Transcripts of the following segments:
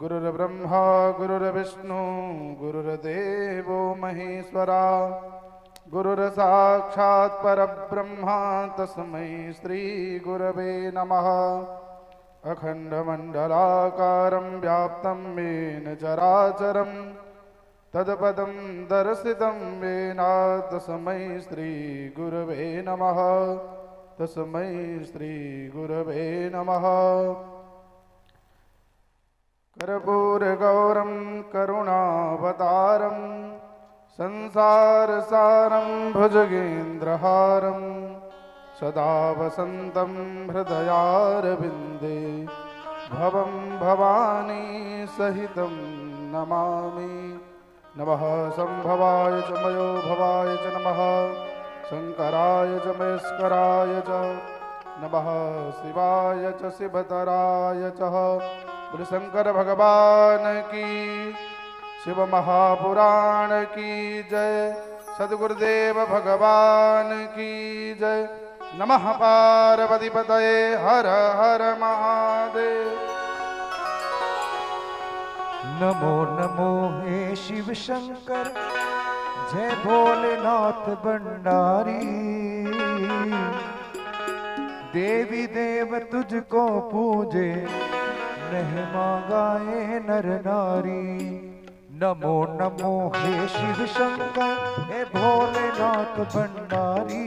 गुरुर्ब्रह्मा गुरुर्विष्णु गुरुर्देवो महेश्वरा गुरुर्साक्षात् परब्रह्मा तस्मै श्री गुरवे नमः। अखण्डमण्डलाकारं व्याप्तं येन चराचरं तत्पदं दर्शितं येन तस्मै श्री गुरवे नमः। तस्मै श्री गुरवे नमः। कर्पूरगौरं करुणावतारं संसारसारं भुजगेन्द्रहारं सदा वसन्तं हृदयारविन्दे भवं भवानी सहितं नमामि। नमः संभवाय च मयो भवाय च नमः शङ्कराय च महेश्वराय च नमः शिवाय च शिवतराय च। बोल शंकर भगवान की, शिव महापुराण की जय, सद्गुरुदेव भगवान की जय। नमः पार्वती पतये हर हर महादेव। नमो नमो हे शिव शंकर, जय भोलेनाथ भंडारी। देवी देव तुझको पूजे, महिमा गाए नर नारी। नमो नमो हे शिव शंकर, हे भोलेनाथ भंडारी।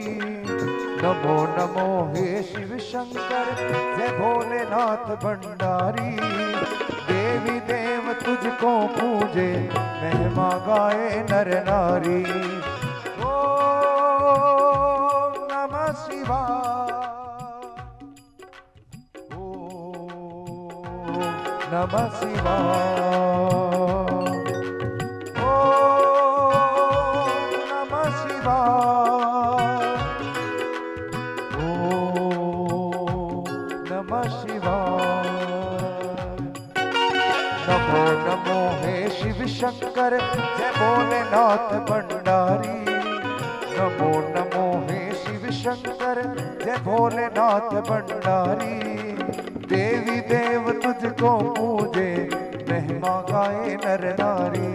नमो नमो हे शिव शंकर, जय भोलेनाथ भंडारी। देवी देव तुझको पूजे, महिमा गाए नर नारी। ओम नमः शिवाय, नमः शिवाय, ओम नमः शिवाय, ओम नमः शिवाय। नमो नमो हे शिव शंकर, जय भोलेनाथ भंडारी। नमो नमो हे शिव शंकर, जय भोलेनाथ भंडारी। देवी देव तुझको पूजे, महिमा गाए नर नारी।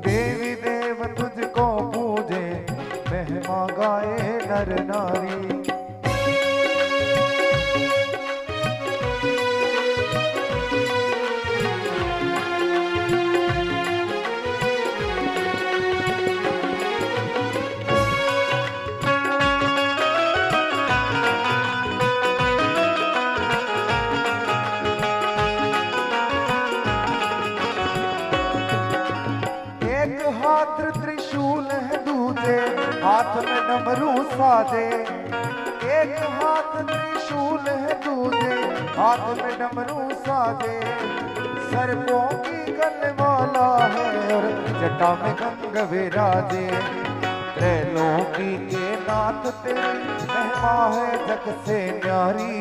देवी देव तुझको पूजे, महिमा गाए नर नारी। त्रिशूल है दूजे, हाथ में डमरू साजे। एक हाथ त्रिशूल है दूजे, हाथ में डमरू साजे। सर्पों की गल वाला है और जटा में गंग विराजे। त्रैलोकी के नाथ तेरी महिमा है जग से न्यारी।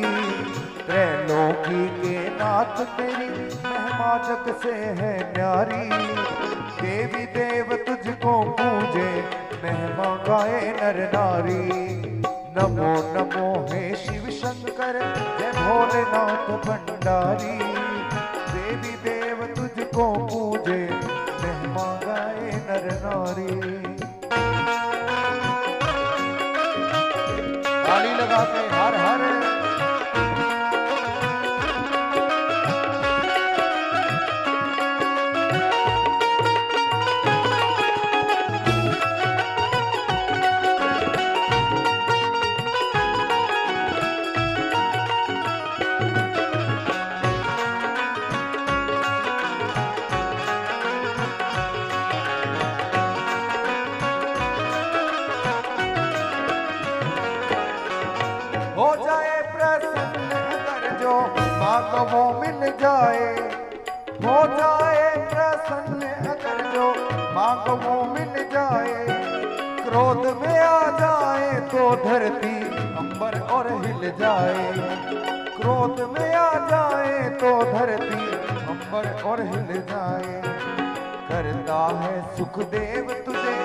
त्रैलोकी के नाथ तेरी महिमा जग से है न्यारी। देवी देव तुझको पूजे, महिमा गाए नर नारी। नमो नमो हे शिव शंकर, जय भोलेनाथ भंडारी। देवी देव तुझको पूजे, महिमा गाए नर नारी। ताली लगा के हर हर। हो जाए प्रसन्न कर जो मांगो वो मिल जाए। हो जाए प्रसन्न अगर जो मांगो वो मिल जाए। क्रोध में आ जाए तो धरती अंबर और हिल जाए। क्रोध में आ जाए तो धरती अंबर और हिल जाए। करता है सुखदेव तुझे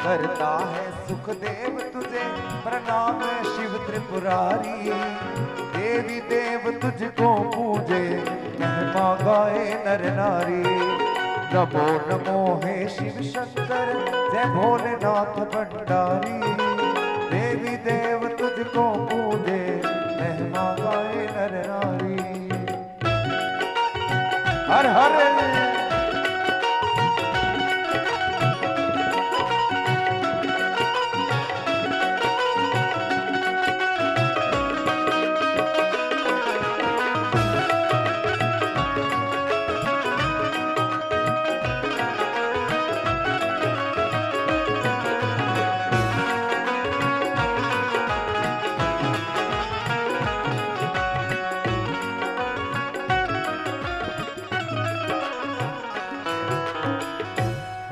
करता है सुखदेव तुझे प्रणाम शिव त्रिपुरारी। देवी देव तुझको पूजे महिमा गाए नर नारी। नमो नमो हे शिव शंकर जय भोलेनाथ भंडारी। देवी देव तुझको पूजे महिमा गाए नर नारी। हर हर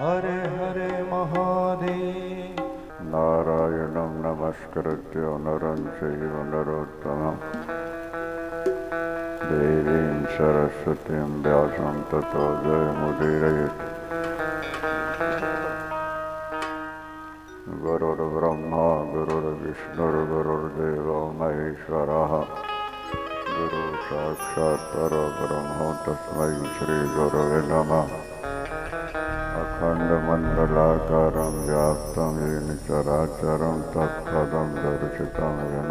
हरे हरे महादेव। नारायणं नमस्कृत्य नरं चैव नरोत्तमं देवीं सरस्वतीं व्यासं ततो जयमुदीरयेत्। गुरुर्ब्रह्मा गुरुर्विष्णुर्गुरुर्देवो महेश्वरः गुरु साक्षात् परब्रह्म तस्मै श्रीगुरवे नमः। अखण्डमण्डलाकारं व्याप्तं येन चराचरं तत्पदं दर्शितं येन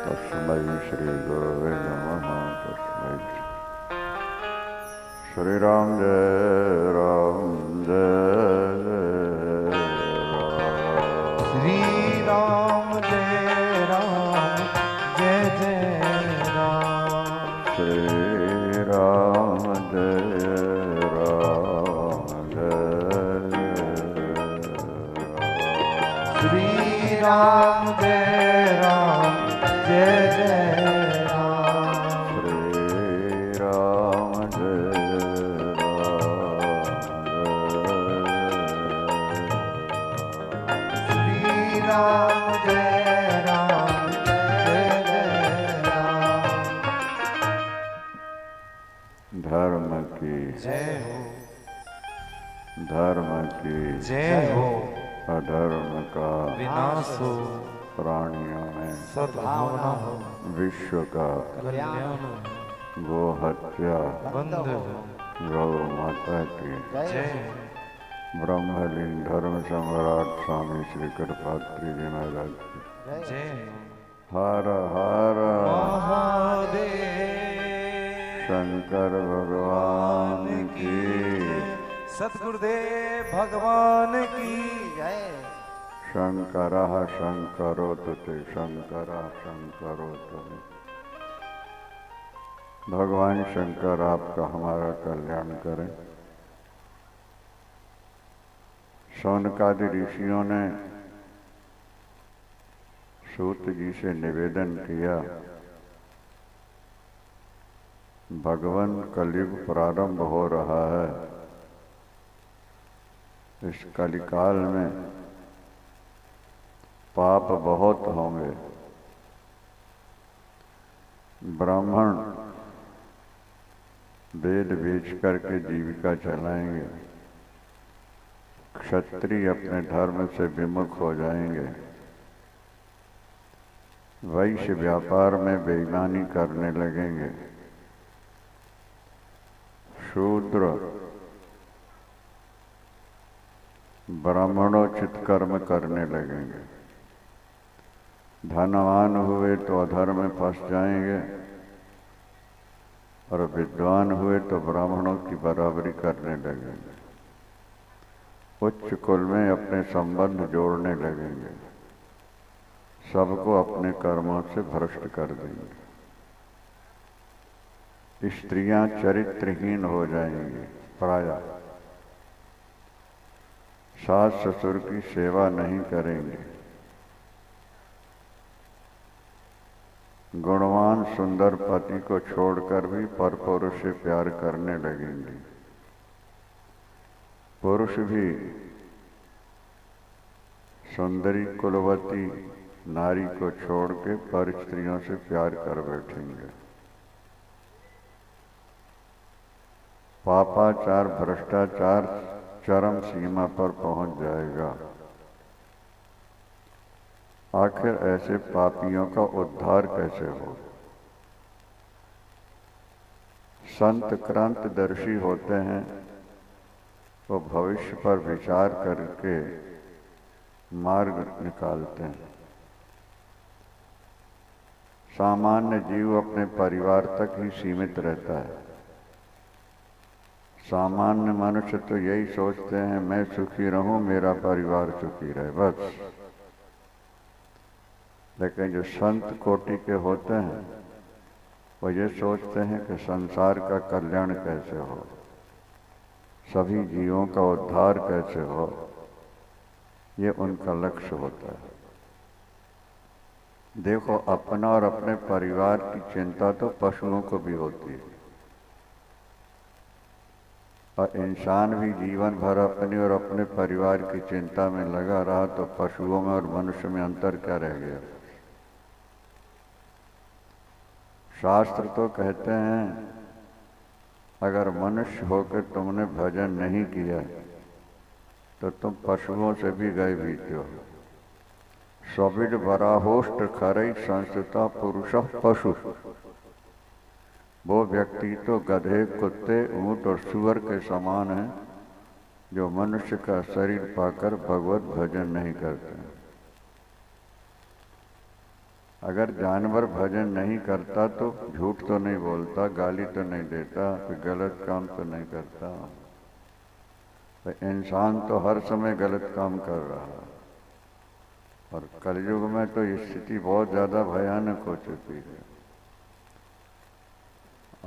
तस्मै श्रीगुरवे नमः। तस्मै श्रीराम जय राम जय राम। श्री राम जय राम जय जय राम। श्री राम जय श्री राम जय राम जय जय राम। श्री राम जय श्री राम जय राम जय जय राम। धर्म की जय हो। धर्म की जय हो। अधर्म का विनाश हो। प्राणियों में सद्भावना हो। विश्व का कल्याण हो। गो हत्या बंद हो। गौ माता की जय ब्रह्मलीन धर्म सम्राट स्वामी श्री कृपात्री जी महाराज की जय हर हर महादेव। शंकर भगवान की सतगुरुदेव भगवान की जय। शंकर शंकरोत ते शंकर शंकरोत। भगवान शंकर आपका हमारा कल्याण करें। शौनकादि ऋषियों ने सूत जी से निवेदन किया, भगवान कलयुग प्रारंभ हो रहा है। इस कलिकाल में पाप बहुत होंगे। ब्राह्मण वेद बेच करके जीविका चलाएंगे, क्षत्रिय अपने धर्म से विमुख हो जाएंगे, वैश्य व्यापार में बेईमानी करने लगेंगे, शूद्र ब्राह्मणोचित कर्म करने लगेंगे, धनवान हुए तो अधर्म में फंस जाएंगे और विद्वान हुए तो ब्राह्मणों की बराबरी करने लगेंगे, उच्च कुल में अपने संबंध जोड़ने लगेंगे, सबको अपने कर्मों से भ्रष्ट कर देंगे, स्त्रियां चरित्रहीन हो जाएंगी, प्रायः सास ससुर की सेवा नहीं करेंगे, गुणवान सुंदर पति को छोड़कर भी परपुरुष से प्यार करने लगेंगे, पुरुष भी सुंदरी कुलवती नारी को छोड़ के पर स्त्रियों से प्यार कर बैठेंगे। पापाचार भ्रष्टाचार चरम सीमा पर पहुंच जाएगा। आखिर ऐसे पापियों का उद्धार कैसे हो? संत क्रांतदर्शी होते हैं, वो भविष्य पर विचार करके मार्ग निकालते हैं। सामान्य जीव अपने परिवार तक ही सीमित रहता है। सामान्य मनुष्य तो यही सोचते हैं, मैं सुखी रहूं, मेरा परिवार सुखी रहे, बस। लेकिन जो संत कोटि के होते हैं वो ये सोचते हैं कि संसार का कल्याण कैसे हो, सभी जीवों का उद्धार कैसे हो, ये उनका लक्ष्य होता है। देखो, अपना और अपने परिवार की चिंता तो पशुओं को भी होती है, और इंसान भी जीवन भर अपने और अपने परिवार की चिंता में लगा रहा तो पशुओं में और मनुष्य में अंतर क्या रह गया? शास्त्र तो कहते हैं, अगर मनुष्य होकर तुमने भजन नहीं किया तो तुम पशुओं से भी गए बीते हो। सविड बराहोष्ट खरई संस्था पुरुष पशु। वो व्यक्ति तो गधे, कुत्ते, ऊंट और सुअर के समान है जो मनुष्य का शरीर पाकर भगवत भजन नहीं करते। अगर जानवर भजन नहीं करता तो झूठ तो नहीं बोलता, गाली तो नहीं देता, कोई गलत काम तो नहीं करता। तो इंसान तो हर समय गलत काम कर रहा है, और कलयुग में तो स्थिति बहुत ज़्यादा भयानक हो चुकी है।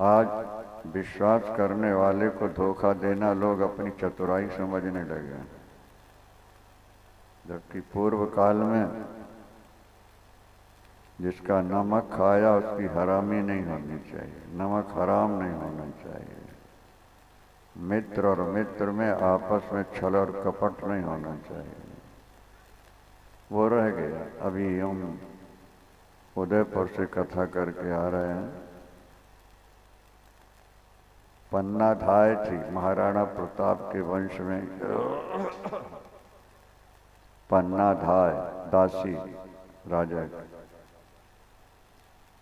आज विश्वास करने वाले को धोखा देना लोग अपनी चतुराई समझने लगे हैं, जबकि पूर्व काल में जिसका नमक खाया उसकी हरामी नहीं होनी चाहिए, नमक हराम नहीं होना चाहिए। मित्र और मित्र में आपस में छल और कपट नहीं होना चाहिए। वो रह गया। अभी हम उदयपुर से कथा करके आ रहे हैं। पन्ना धाय थी महाराणा प्रताप के वंश में। पन्ना धाय दासी राजा की।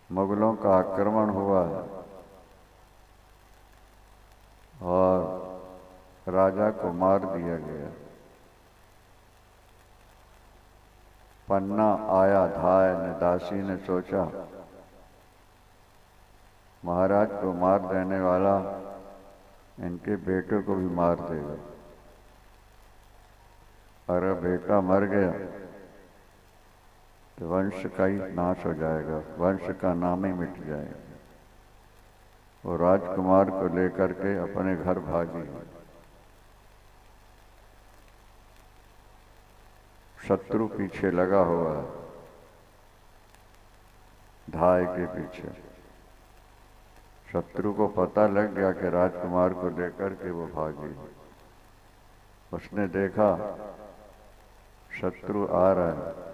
मुगलों का आक्रमण हुआ और राजा को मार दिया गया। पन्ना आया, धाय ने, दासी ने सोचा महाराज को मार देने वाला इनके बेटे को भी मार देगा। अरे बेटा मर गया तो वंश का ही नाश हो जाएगा, वंश का नाम ही मिट जाएगा। वो राजकुमार को लेकर के अपने घर भागी। शत्रु पीछे लगा हुआ है, धाय के पीछे। शत्रु को पता लग गया कि राजकुमार को लेकर के वो भागी। उसने देखा शत्रु आ रहा है,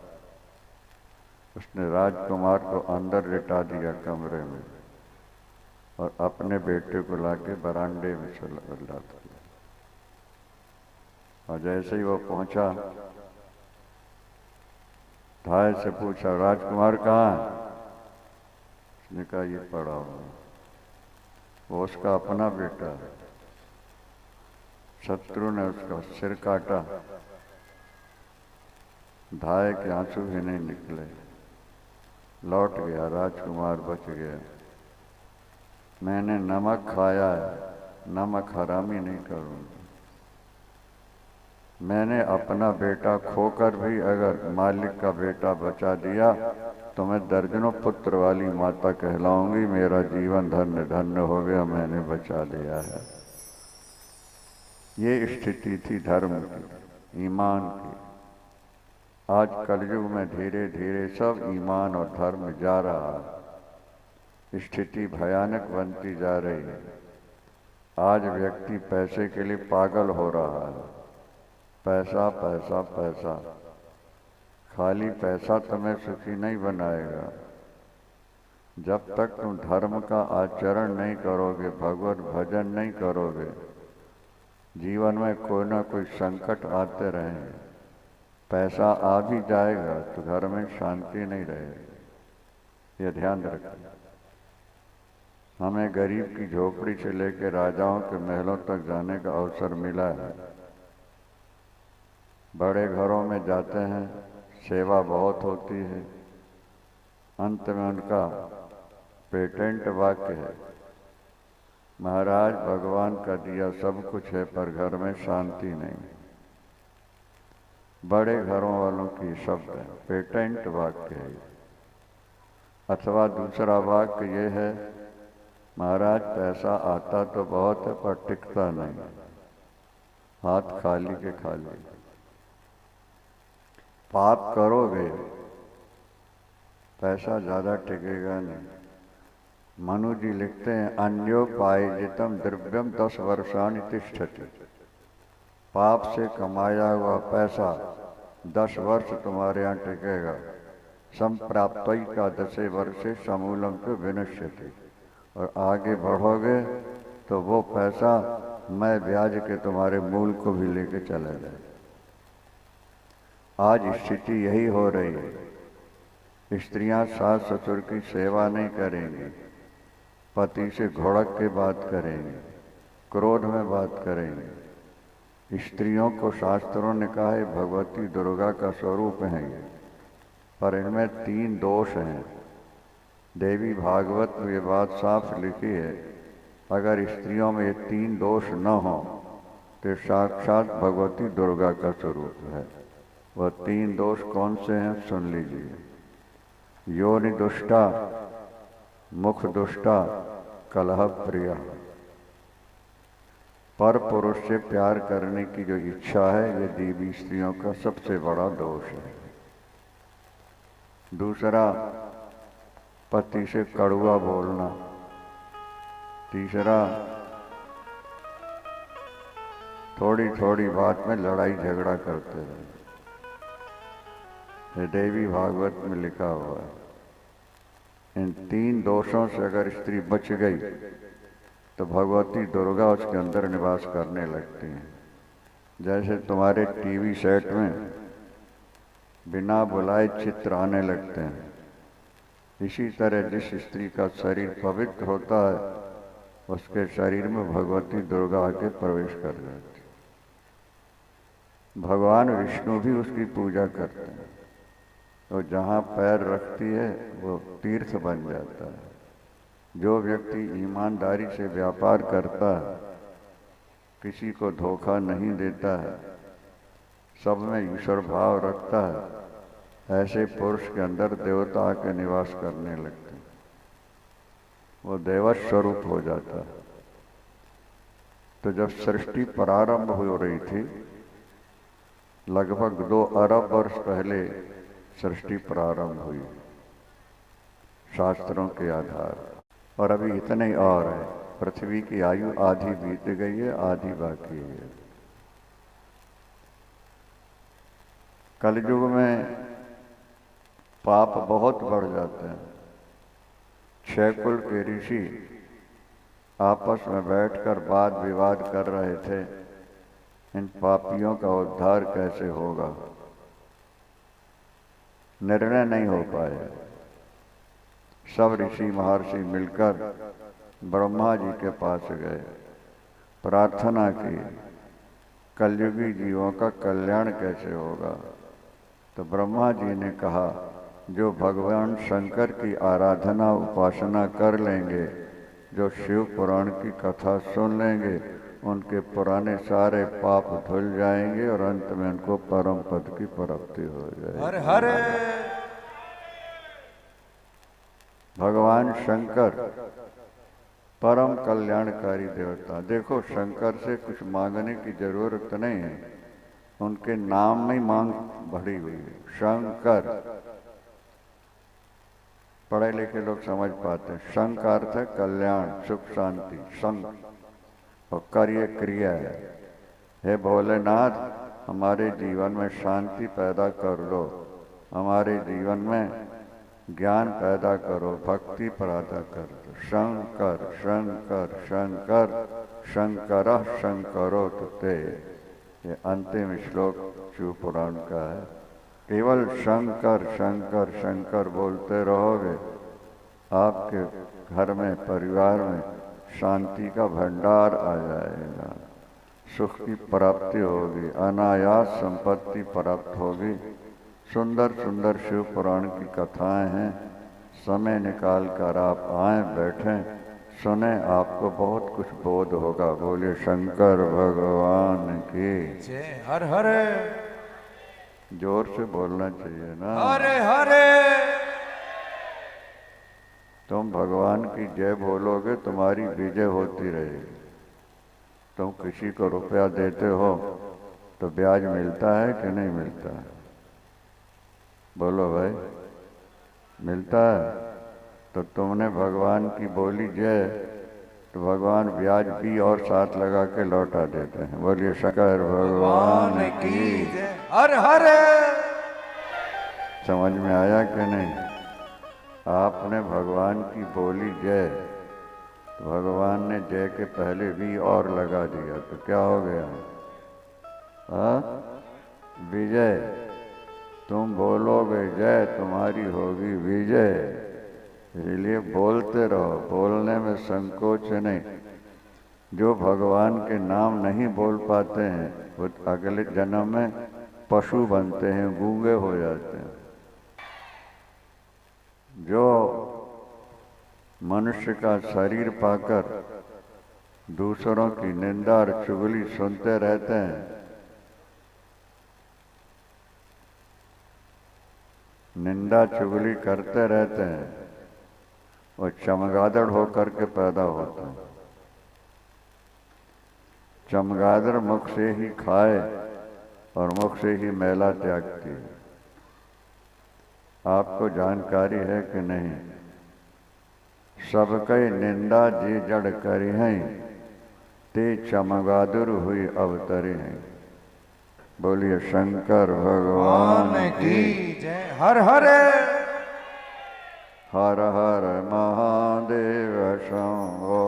उसने राजकुमार को अंदर लिटा दिया कमरे में और अपने बेटे को लाके बरामदे में सुला दिया। और जैसे ही वो पहुंचा, धाय से पूछा राजकुमार कहाँ है? उसने कहा ये पड़ा हुआ। वो उसका अपना बेटा है। शत्रु ने उसका सिर काटा, धाय के आंसू भी नहीं निकले, लौट गया, राजकुमार बच गया। मैंने नमक खाया है, नमक हरामी नहीं करूँगा। मैंने अपना बेटा खोकर भी अगर मालिक का बेटा बचा दिया तो मैं दर्जनों पुत्र वाली माता कहलाऊंगी। मेरा जीवन धन्य धन्य हो गया, मैंने बचा लिया है। ये स्थिति थी धर्म की, ईमान की। आज कलयुग में धीरे धीरे सब ईमान और धर्म जा रहा है। स्थिति भयानक बनती जा रही है। आज व्यक्ति पैसे के लिए पागल हो रहा है। पैसा पैसा पैसा। खाली पैसा तुम्हें सुखी नहीं बनाएगा। जब तक तुम धर्म का आचरण नहीं करोगे, भगवत भजन नहीं करोगे, जीवन में कोई ना कोई संकट आते रहेंगे। पैसा आ भी जाएगा तो घर में शांति नहीं रहेगी, ये ध्यान रखें। हमें गरीब की झोपड़ी से लेकर राजाओं के महलों तक जाने का अवसर मिला है। बड़े घरों में जाते हैं, सेवा बहुत होती है। अंत में उनका पेटेंट वाक्य है, महाराज भगवान का दिया सब कुछ है पर घर में शांति नहीं। बड़े घरों वालों की शब्द है, पेटेंट वाक्य है। अथवा दूसरा वाक्य ये है, महाराज पैसा आता तो बहुत है पर टिकता नहीं, हाथ खाली के खाली। पाप करोगे पैसा ज्यादा टिकेगा नहीं। मनु जी लिखते हैं, अन्योपायजितम द्रव्यम 10 वर्षाणि तिष्ठति। पाप से कमाया हुआ पैसा 10 वर्ष तुम्हारे यहाँ टिकेगा। संप्राप्तई का 10 वर्षे समूलम तो विनश्यति। और आगे बढ़ोगे तो वो पैसा मैं ब्याज के तुम्हारे मूल को भी लेके चले जाए। आज स्थिति यही हो रही है। स्त्रियां सास ससुर की सेवा नहीं करेंगी, पति से घोड़क के बात करेंगे, क्रोध में बात करेंगे। स्त्रियों को शास्त्रों ने कहा है भगवती दुर्गा का स्वरूप है ये, पर इनमें 3 दोष हैं। देवी भागवत में ये बात साफ लिखी है, अगर स्त्रियों में ये 3 दोष न हो तो साक्षात भगवती दुर्गा का स्वरूप है। वह 3 दोष कौन से हैं सुन लीजिए। योनि दुष्टा, मुख दुष्टा, कलह प्रिया। पर पुरुष से प्यार करने की जो इच्छा है ये देवी स्त्रियों का सबसे बड़ा दोष है। दूसरा, पति से कड़वा बोलना। तीसरा, थोड़ी थोड़ी बात में लड़ाई झगड़ा करते रहे। ये देवी भागवत में लिखा हुआ है। इन 3 दोषों से अगर स्त्री बच गई तो भगवती दुर्गा उसके अंदर निवास करने लगती हैं। जैसे तुम्हारे टीवी सेट में बिना बुलाए चित्र आने लगते हैं, इसी तरह जिस स्त्री का शरीर पवित्र होता है उसके शरीर में भगवती दुर्गा आके प्रवेश कर जाती। भगवान विष्णु भी उसकी पूजा करते हैं, तो जहाँ पैर रखती है वो तीर्थ बन जाता है। जो व्यक्ति ईमानदारी से व्यापार करता है, किसी को धोखा नहीं देता है, सब में ईश्वर भाव रखता है, ऐसे पुरुष के अंदर देवता आके निवास करने लगते हैं। वो देवत स्वरूप हो जाता है। तो जब सृष्टि प्रारंभ हो रही थी, लगभग 2 अरब वर्ष पहले सृष्टि प्रारंभ हुई शास्त्रों के आधार। और अभी इतने और है, पृथ्वी की आयु आधी बीत गई है, आधी बाकी है। कलयुग में पाप बहुत बढ़ जाते हैं। 6 कुल के ऋषि आपस में बैठकर वाद विवाद कर रहे थे, इन पापियों का उद्धार कैसे होगा। निर्णय नहीं हो पाया। सब ऋषि महर्षि मिलकर ब्रह्मा जी के पास गए, प्रार्थना की कलयुगी जीवों का कल्याण कैसे होगा। तो ब्रह्मा जी ने कहा, जो भगवान शंकर की आराधना उपासना कर लेंगे, जो शिव पुराण की कथा सुन लेंगे, उनके पुराने सारे पाप धुल जाएंगे और अंत में उनको परम पद की प्राप्ति हो जाएगी। हर हर भगवान शंकर परम कल्याणकारी देवता। देखो, शंकर से कुछ मांगने की जरूरत नहीं है, उनके नाम में मांग भरी हुई है। शंकर, पढ़े लिखे लोग समझ पाते हैं। शंक का अर्थ है कल्याण, सुख, शांति। शंक और कार्य क्रिया है। हे भोलेनाथ, हमारे जीवन में शांति पैदा कर लो, हमारे जीवन में ज्ञान पैदा करो, भक्ति पैदा कर दो। शंकर शंकर शंकर शंकर शंकरो तुते, ये अंतिम श्लोक शिव पुराण का है। केवल शंकर शंकर शंकर बोलते रहोगे, आपके घर में, परिवार में शांति का भंडार आ जाएगा, सुख की प्राप्ति होगी, अनायास संपत्ति प्राप्त होगी। सुंदर सुंदर शिव पुराण की कथाएं हैं, समय निकाल कर आप आए, बैठें, सुने, आपको बहुत कुछ बोध होगा। बोलिए शंकर भगवान की जय। हर हर जोर से बोलना चाहिए ना। हरे हरे। तुम भगवान की जय बोलोगे, तुम्हारी विजय होती रहेगी। तुम किसी को रुपया देते हो तो ब्याज मिलता है कि नहीं मिलता है? बोलो भाई, मिलता है। तो तुमने भगवान की बोली जय, तो भगवान ब्याज भी और साथ लगा के लौटा देते हैं। बोलिए शंकर भगवान की जय। हर हर। समझ में आया कि नहीं? आपने भगवान की बोली जय, तो भगवान ने जय के पहले भी और लगा दिया, तो क्या हो गया? विजय। तुम बोलोगे जय, तुम्हारी होगी विजय। इसलिए बोलते रहो, बोलने में संकोच नहीं। जो भगवान के नाम नहीं बोल पाते हैं वो अगले जन्म में पशु बनते हैं, गूंगे हो जाते हैं। जो मनुष्य का शरीर पाकर दूसरों की निंदा और चुगली सुनते रहते हैं, निंदा चुगली करते रहते हैं, वो चमगादड़ होकर के पैदा होता है। चमगादड़ मुख से ही खाए और मुख से ही मैला त्यागती है। आपको जानकारी है कि नहीं? सबके निंदा जे जड़ करी हैं, ते चमगादुर हुई अवतरी हैं। बोलिए शंकर भगवान की जय। हर हर। हर हर महादेव शंभो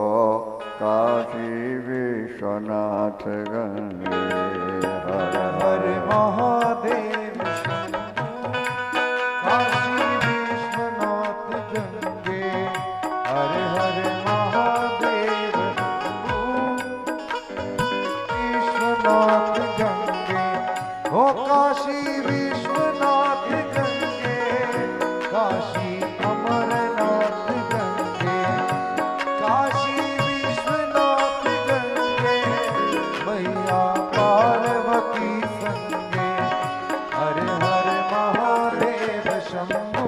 काशी विश्वनाथ गंगे। हर हर महादेव शंभो काशी विश्वनाथ गंगे। हर हर महादेव शंभो विश्वनाथ गंगे। हो काशी विश्वनाथ गंगे, काशी अमरनाथ गंगे, काशी विश्वनाथ गंगे, मैया पार्वती संगे। हर हर महादेव शंभु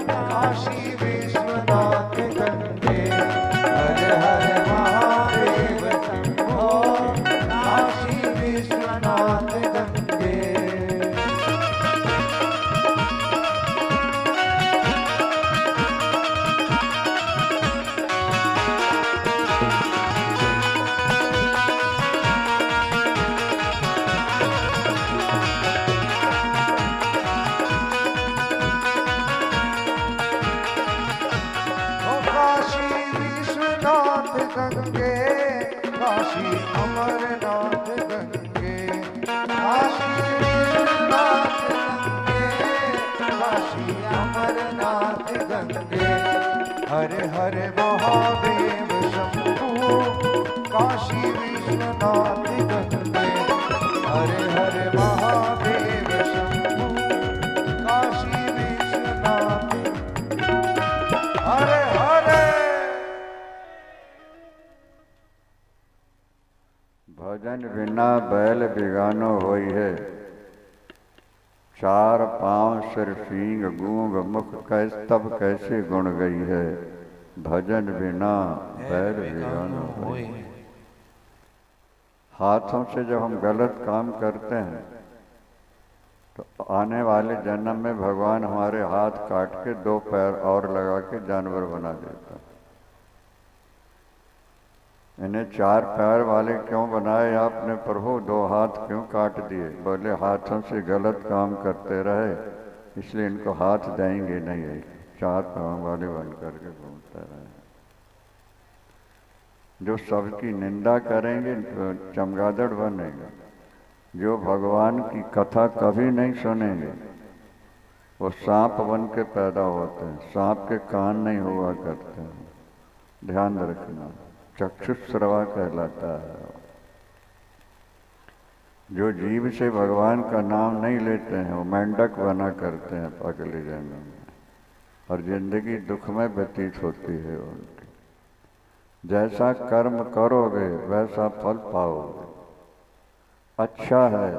काशी विश्वनाथ गंगे। हर हर महादेव शंभो काशी विश्वनाथ गंगे। गंगे, काशी अमरनाथ गंगे, काशी विश्वनाथ गंगे, काशी अमरनाथ गंगे। हर हर महादेव शंभु काशी विश्वनाथ गंगे। हर हर महादेव शंभु काशी विश्वनाथ। हर हर। भजन बिना बैल बिगानो होई है, चार पांव सिर सींग गूंग मुख कैस तब कैसे गुण गई है। भजन बिना बैल बिगानो होई। हाथों से जब हम गलत काम करते हैं तो आने वाले जन्म में भगवान हमारे हाथ काट के दो पैर और लगा के जानवर बना देता है। इन्हें चार पैर वाले क्यों बनाए आपने प्रभु, दो हाथ क्यों काट दिए? बोले हाथों से गलत काम करते रहे, इसलिए इनको हाथ देंगे नहीं, चार पाँव वाले बन करके घूमते रहे। जो सबकी निंदा करेंगे तो चमगादड़ बनेंगे। जो भगवान की कथा कभी नहीं सुनेंगे वो सांप बन के पैदा होते हैं। सांप के कान नहीं हुआ करते हैं, ध्यान रखना। चक्षुश्रवा कहलाता है। जो जीव से भगवान का नाम नहीं लेते हैं वो मेंढक बना करते हैं अगले जन्म में, और जिंदगी दुख में व्यतीत होती है उनकी। जैसा कर्म करोगे वैसा फल पाओगे। अच्छा है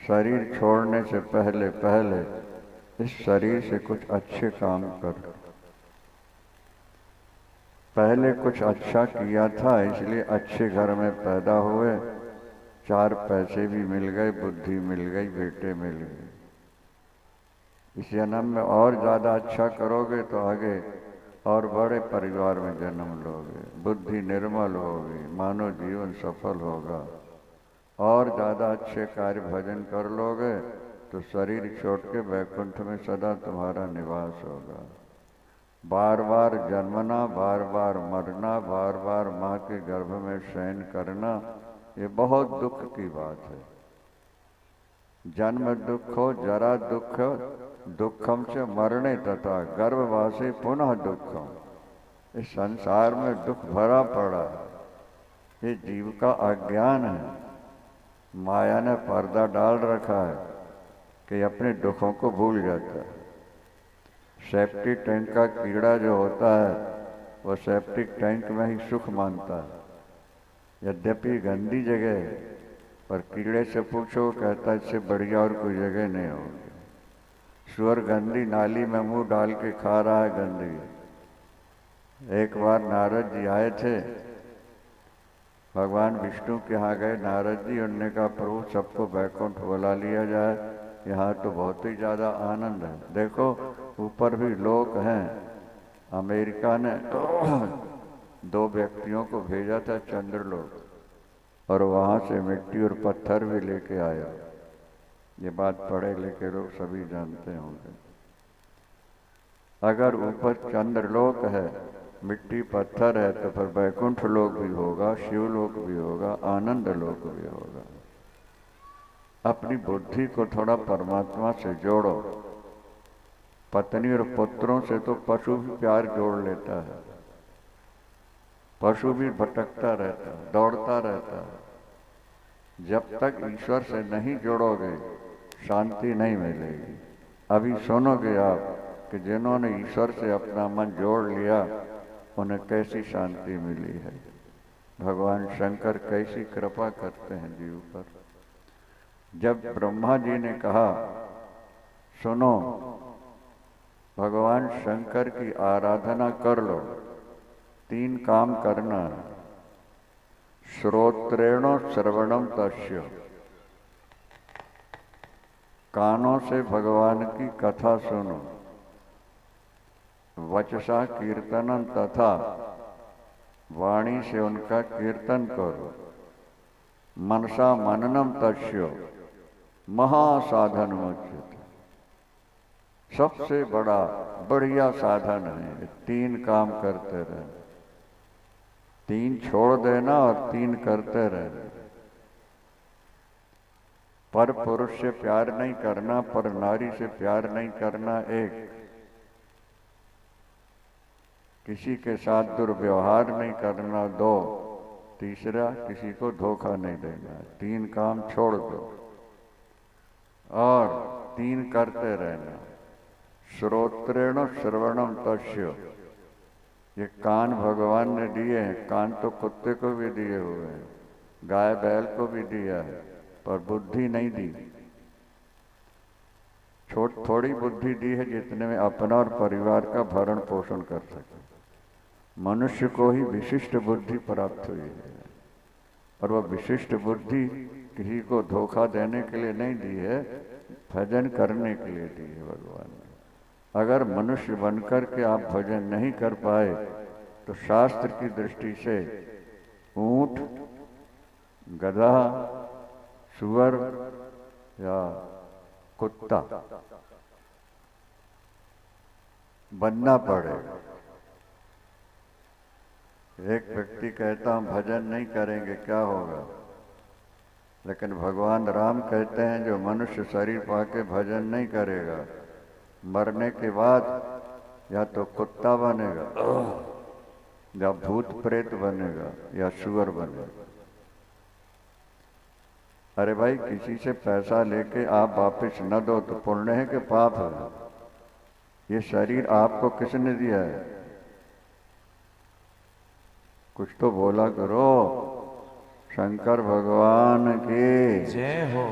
शरीर छोड़ने से पहले पहले इस शरीर से कुछ अच्छे काम करो। पहले कुछ अच्छा किया था इसलिए अच्छे घर में पैदा हुए, चार पैसे भी मिल गए, बुद्धि मिल गई, बेटे मिल गए। इस जन्म में और ज़्यादा अच्छा करोगे तो आगे और बड़े परिवार में जन्म लोगे, बुद्धि निर्मल होगी, मानव जीवन सफल होगा। और ज़्यादा अच्छे कार्य भजन कर लोगे तो शरीर छोड़ के वैकुंठ में सदा तुम्हारा निवास होगा। बार बार जन्मना, बार बार मरना, बार बार माँ के गर्भ में शयन करना, ये बहुत दुख की बात है। जन्म दुखो जरा दुख दुखम से मरणे तथा गर्भवासी पुनः दुखम। इस संसार में दुख भरा पड़ा है। ये जीव का अज्ञान है। माया ने पर्दा डाल रखा है कि अपने दुखों को भूल जाता है। सेप्टिक टैंक का कीड़ा जो होता है वो सेप्टिक टैंक में ही सुख मानता है, यद्यपि गंदी जगह है, पर कीड़े से पूछो कहता है इससे बढ़िया और कोई जगह नहीं होगी। सुअर गंदी नाली में मुंह डाल के खा रहा है गंदगी। एक बार नारद जी आए थे, भगवान विष्णु के यहाँ गए नारद जी। उन्होंने कहा प्रभु सबको वैकुंठ बुला लिया जाए, यहाँ तो बहुत ही ज़्यादा आनंद है। देखो ऊपर भी लोग हैं। अमेरिका ने 2 व्यक्तियों को भेजा था चंद्रलोक, और वहाँ से मिट्टी और पत्थर भी लेके आया। ये बात पढ़े लिखे लोग सभी जानते होंगे। अगर ऊपर चंद्रलोक है, मिट्टी पत्थर है, तो फिर वैकुंठ लोक भी होगा, शिवलोक भी होगा, आनंद लोक भी होगा। अपनी बुद्धि को थोड़ा परमात्मा से जोड़ो। पत्नी और पुत्रों से तो पशु भी प्यार जोड़ लेता है। पशु भी भटकता रहता है, दौड़ता रहता है। जब तक ईश्वर से नहीं जोड़ोगे शांति नहीं मिलेगी। अभी सुनोगे आप कि जिन्होंने ईश्वर से अपना मन जोड़ लिया उन्हें कैसी शांति मिली है। भगवान शंकर कैसी कृपा करते हैं जीव पर। जब ब्रह्मा जी ने कहा सुनो भगवान शंकर की आराधना कर लो, 3 काम करना। श्रोत्रेणो श्रवणम तस्य, कानों से भगवान की कथा सुनो। वचसा कीर्तनम तथा, वाणी से उनका कीर्तन करो। मनसा मननम तस्य, महासाधन उच्यते। सबसे बड़ा बढ़िया साधन है। 3 काम करते रहे, 3 छोड़ देना और 3 करते रहना। पर पुरुष से प्यार नहीं करना, पर नारी से प्यार नहीं करना, 1। किसी के साथ दुर्व्यवहार नहीं करना, 2। तीसरा किसी को धोखा नहीं देना। 3 काम छोड़ दो और 3 करते रहना। श्रोत्रेण श्रवणम तस्य, ये कान भगवान ने दिए हैं। कान तो कुत्ते को भी दिए हुए हैं, गाय बैल को भी दिया है, पर बुद्धि नहीं दी। थोड़ी बुद्धि दी है जितने में अपना और परिवार का भरण पोषण कर सके। मनुष्य को ही विशिष्ट बुद्धि प्राप्त हुई है, और वह विशिष्ट बुद्धि किसी को धोखा देने के लिए नहीं दी है, भजन करने के लिए दी है भगवान ने। अगर मनुष्य बनकर के आप भजन नहीं कर पाए तो शास्त्र की दृष्टि से ऊंट, गधा, सुअर या कुत्ता बनना पड़ेगा। एक व्यक्ति कहता हम भजन नहीं करेंगे क्या होगा, लेकिन भगवान राम कहते हैं जो मनुष्य शरीर पाके भजन नहीं करेगा मरने के बाद या तो कुत्ता बनेगा या भूत प्रेत बनेगा या सुअर बनेगा। अरे भाई, किसी से पैसा लेके आप वापस न दो तो पुण्य है कि पाप है? ये शरीर आपको किसने दिया है? कुछ तो बोला करो। शंकर भगवान की जय हो।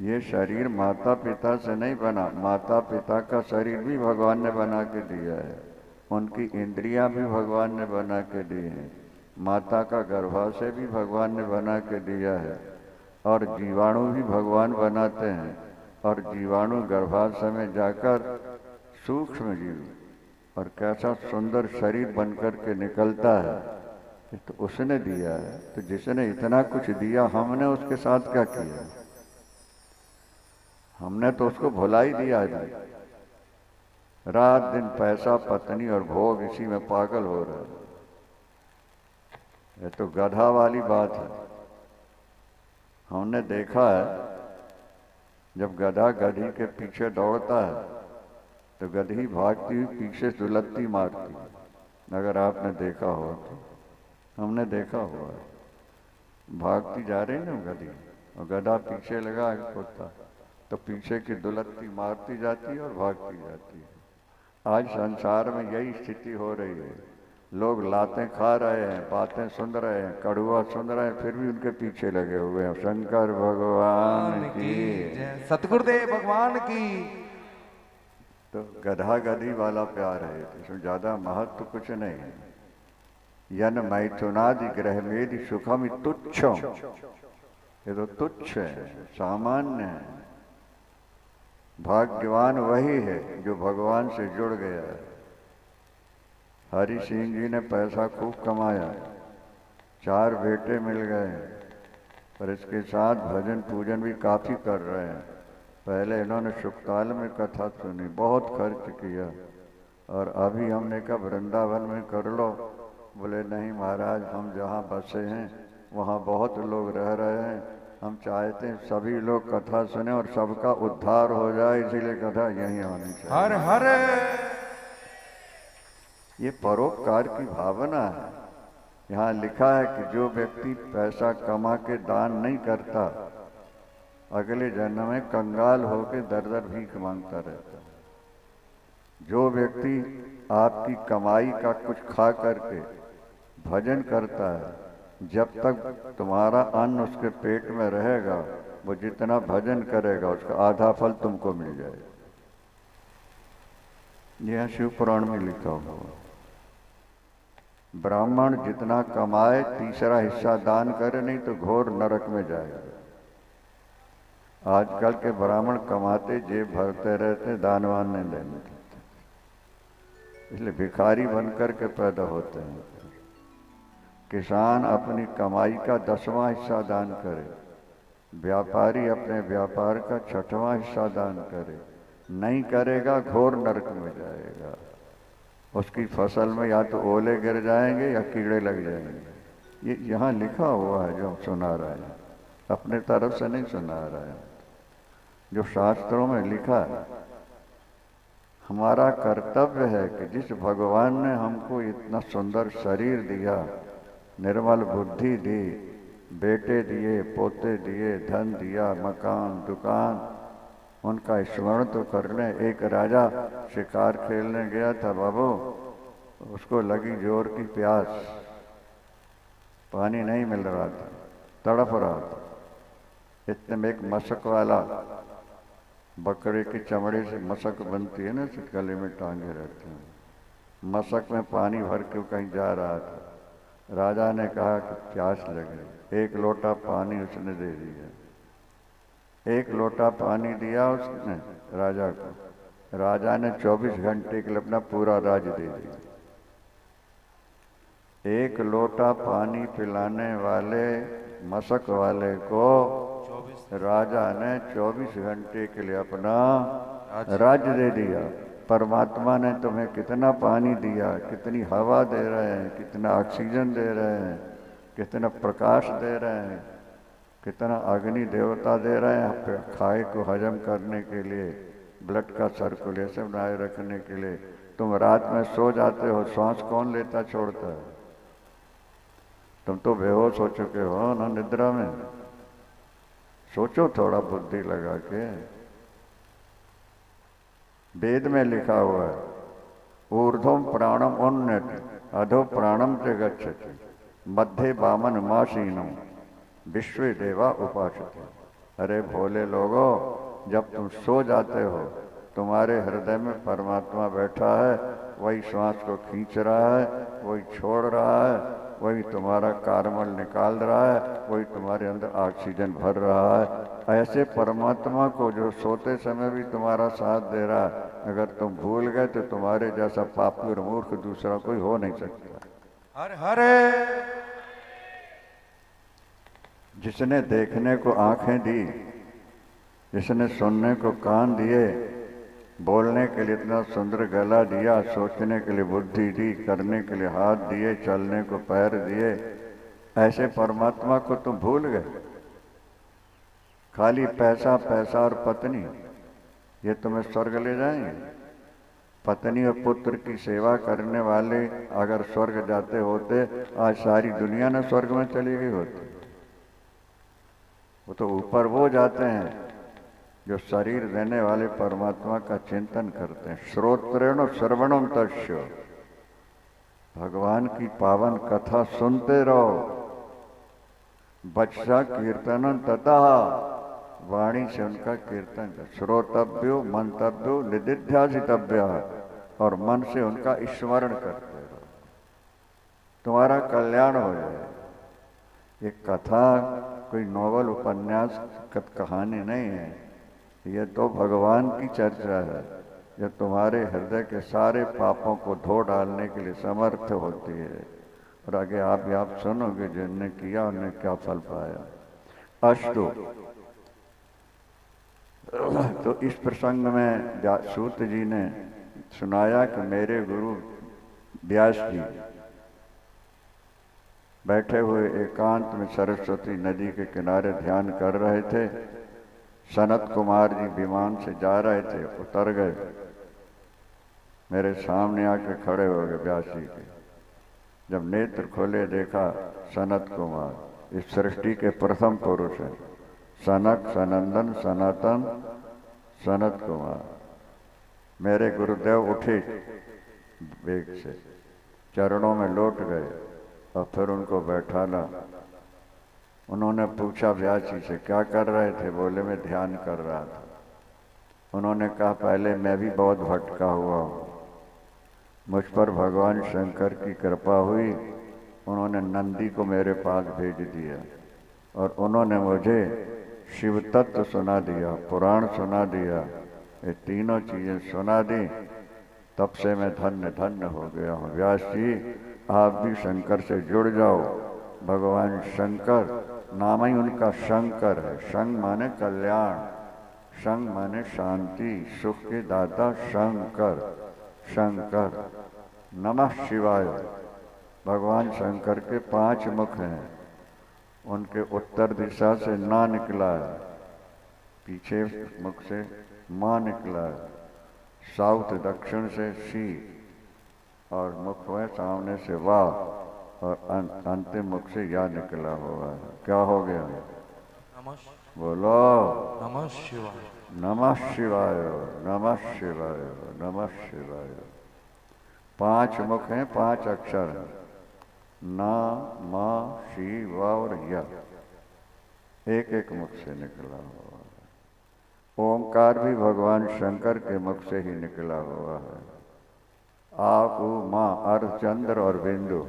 ये शरीर माता पिता से नहीं बना, माता पिता का शरीर भी भगवान ने बना के दिया है, उनकी इंद्रियां भी भगवान ने बना के दी हैं, माता का गर्भाशय भी भगवान ने बना के दिया है, और जीवाणु भी भगवान बनाते हैं, और जीवाणु गर्भाशय में जाकर सूक्ष्म जीव और कैसा सुंदर शरीर बनकर के निकलता है, ये तो उसने दिया है। तो जिसने इतना कुछ दिया, हमने उसके साथ क्या किया? हमने तो उसको भुला ही दिया है। रात दिन पैसा पत्नी और भोग इसी में पागल हो रहा है। ये तो गधा वाली बात है। हमने देखा है जब गधा गधी के पीछे दौड़ता है तो गधी भागती हुई पीछे दुलत्ती मारती है, अगर आपने देखा हो तो। हमने देखा हुआ है, भागती जा रही ना गधी और गधा पीछे लगा कुत्ता, तो पीछे की दुलत्ती मारती जाती है और भागती जाती है। आज संसार में यही स्थिति हो रही है। लोग लातें खा रहे हैं, बातें सुन रहे हैं, कड़वा सुन रहे हैं, फिर भी उनके पीछे लगे हुए हैं। शंकर भगवान की जय, सतगुरुदेव भगवान की। तो गधा गधी वाला प्यार है, इसमें ज्यादा महत्व कुछ नहीं है। यन मैथुनादि ग्रह मेदि सुखम तुच्छ, ये तो तुच्छ है, सामान्य है। भाग्यवान वही है जो भगवान से जुड़ गया है। हरि सिंह जी ने पैसा खूब कमाया, 4 बेटे मिल गए, पर इसके साथ भजन पूजन भी काफी कर रहे हैं। पहले इन्होंने शुक्ताल में कथा सुनी, बहुत खर्च किया, और अभी हमने कहा वृंदावन में कर लो। बोले नहीं महाराज, हम जहाँ बसे हैं वहाँ बहुत लोग रह रहे हैं, हम चाहते हैं सभी लोग कथा सुने और सबका उद्धार हो जाए, इसीलिए कथा यहीं होनी चाहिए। हर हर। ये परोपकार की भावना है। यहाँ लिखा है कि जो व्यक्ति पैसा कमा के दान नहीं करता, अगले जन्म में कंगाल होकर दर दर भीख मांगता रहता है। जो व्यक्ति आपकी कमाई का कुछ खा करके भजन करता है, जब तक तुम्हारा अन्न उसके पेट में रहेगा, वो जितना भजन करेगा उसका आधा फल तुमको मिल जाएगा। यह शिव पुराण में लिखा हुआ। ब्राह्मण जितना कमाए 3रा हिस्सा दान करे, नहीं तो घोर नरक में जाएगा। आजकल के ब्राह्मण कमाते जेब भरते रहते, दानवान नहीं लेने देते, इसलिए भिखारी बनकर के पैदा होते हैं। किसान अपनी कमाई का 10वां हिस्सा दान करे, व्यापारी अपने व्यापार का 6वां हिस्सा दान करे, नहीं करेगा घोर नरक में जाएगा। उसकी फसल में या तो ओले गिर जाएंगे या कीड़े लग जाएंगे। ये यहाँ लिखा हुआ है, जो हम सुना रहे हैं, अपने तरफ से नहीं सुना रहे हैं, जो शास्त्रों में लिखा है। हमारा कर्तव्य है कि जिस भगवान ने हमको इतना सुंदर शरीर दिया, निर्मल बुद्धि दी, बेटे दिए, पोते दिए, धन दिया, मकान दुकान, उनका स्मरण तो कर लें। एक राजा शिकार खेलने गया था बाबू, उसको लगी जोर की प्यास, पानी नहीं मिल रहा था, तड़प रहा था। इतने में एक मशक वाला, बकरे की चमड़े से मशक बनती है ना, गले में टांगे रहते हैं, मशक में पानी भर के कहीं जा रहा था। राजा ने कहा कि प्यास लगे, 1 लोटा पानी उसने दे दिया। 1 लोटा पानी दिया उसने राजा को, राजा ने 24 घंटे के लिए अपना पूरा राज दे दिया। 1 लोटा पानी पिलाने वाले मशक वाले को राजा ने 24 घंटे के लिए अपना राज्य दे दिया। परमात्मा ने तुम्हें कितना पानी दिया, कितनी हवा दे रहे हैं, कितना ऑक्सीजन दे रहे हैं, कितना प्रकाश दे रहे हैं, कितना अग्नि देवता दे रहे हैं खाए को हजम करने के लिए, ब्लड का सर्कुलेशन बनाए रखने के लिए। तुम रात में सो जाते हो, सांस कौन लेता छोड़ता है? तुम तो बेहोश हो चुके हो ना निद्रा में। सोचो थोड़ा बुद्धि लगा के। वेद में लिखा हुआ है, ऊर्ध्वम प्राणम उन्नति अधो प्राणम च गच्छति मध्य वामन मासीनम विश्व देवा उपासते। अरे भोले लोगों, जब तुम सो जाते हो, तुम्हारे हृदय में परमात्मा बैठा है, वही श्वास को खींच रहा है, वही छोड़ रहा है, वही तुम्हारा कार्बन निकाल रहा है, वही तुम्हारे अंदर ऑक्सीजन भर रहा है। ऐसे परमात्मा को जो सोते समय भी तुम्हारा साथ दे रहा है, अगर तुम भूल गए तो तुम्हारे जैसा पापी और मूर्ख दूसरा कोई हो नहीं सकता। हरे हरे। जिसने देखने को आंखें दी, जिसने सुनने को कान दिए, बोलने के लिए इतना सुंदर गला दिया, सोचने के लिए बुद्धि दी, करने के लिए हाथ दिए, चलने को पैर दिए, ऐसे परमात्मा को तुम भूल गए। खाली पैसा, पैसा और पत्नी, ये तुम्हें स्वर्ग ले जाएंगे? पत्नी और पुत्र की सेवा करने वाले अगर स्वर्ग जाते होते, आज सारी दुनिया न स्वर्ग में चली गई होती। वो तो ऊपर वो जाते हैं जो शरीर देने वाले परमात्मा का चिंतन करते हैं। श्रोत्रेण श्रवणम तस्य, भगवान की पावन कथा सुनते रहो। बच्चा कीर्तनम तथा, वाणी से उनका कीर्तन कर। श्रोतव्यो मंतव्यो निदिध्यासितव्य, और मन से उनका स्मरण करते रहो, तुम्हारा कल्याण हो जाए। ये कथा कोई नॉवल उपन्यास कहानी नहीं है, ये तो भगवान की चर्चा है, जो तुम्हारे हृदय के सारे पापों को धो डालने के लिए समर्थ होती है। और आगे आप सुनोगे जिनने किया उन्हें क्या फल पाया। अष्टो, तो इस प्रसंग में सूत जी ने सुनाया कि मेरे गुरु व्यास जी बैठे हुए एकांत में सरस्वती नदी के किनारे ध्यान कर रहे थे। सनत कुमार जी विमान से जा रहे थे, उतर गए, मेरे सामने आके खड़े हो गए व्यास जी के। जब नेत्र खोले देखा सनत कुमार इस सृष्टि के प्रथम पुरुष हैं, सनक सनंदन सनातन सनत कुमार। मेरे गुरुदेव उठे वेग से, चरणों में लौट गए और फिर उनको बैठाना। उन्होंने पूछा व्यास जी से क्या कर रहे थे? बोले मैं ध्यान कर रहा था। उन्होंने कहा पहले मैं भी बहुत भटका हुआ हूँ, मुझ पर भगवान शंकर की कृपा हुई, उन्होंने नंदी को मेरे पास भेज दिया और उन्होंने मुझे शिव तत्व सुना दिया, पुराण सुना दिया, ये तीनों चीज़ें सुना दी। तब से मैं धन्य धन्य हो गया हूँ। व्यास जी आप भी शंकर से जुड़ जाओ। भगवान शंकर नाम ही उनका शंकर है। शंग माने कल्याण, शंग माने शांति, सुख के दाता शंकर। शंकर नमः शिवाय। भगवान शंकर के 5 मुख हैं। उनके उत्तर दिशा से ना निकला है, पीछे मुख से माँ निकला है, साउथ दक्षिण से शी, और मुख में सामने से वाह, और अंतिम मुख से या निकला हुआ है। क्या हो गया? बोलो नमः शिवाय। नमः शिवाय, नमः शिवाय, नमः शिवाय। 5 मुख हैं, 5 अक्षर हैं, ना, मा, शी, वा और या, एक एक मुख से निकला हुआ है। ओंकार भी भगवान शंकर के मुख से ही निकला हुआ है। आ, उ, मा, अर्ध, चंद्र और बिंदु।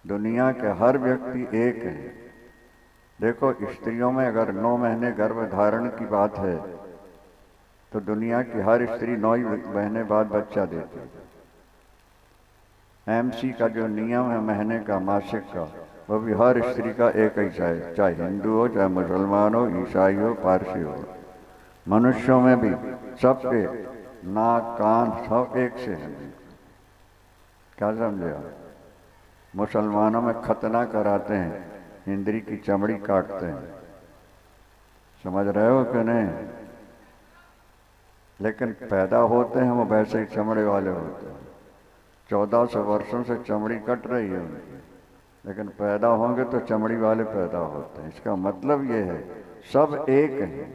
दुनिया के हर व्यक्ति एक है। देखो स्त्रियों में अगर 9 महीने गर्भ धारण की बात है तो दुनिया की हर स्त्री 9 महीने बाद बच्चा देती है। एमसी का जो नियम है महीने का, मासिक का, वो भी हर स्त्री का एक ही है, चाहे हिंदू हो, चाहे मुसलमान हो, ईसाई हो, पारसी हो। मनुष्यों में भी सबके नाक कान सब एक से हैं। क्या समझे आप? मुसलमानों में खतना कराते हैं, इंद्री की चमड़ी काटते हैं, समझ रहे हो कि नहीं? लेकिन पैदा होते हैं वो वैसे ही चमड़े वाले होते हैं। 1400 वर्षों से चमड़ी कट रही है उनकी, लेकिन पैदा होंगे तो चमड़ी वाले पैदा होते हैं। इसका मतलब ये है सब एक हैं,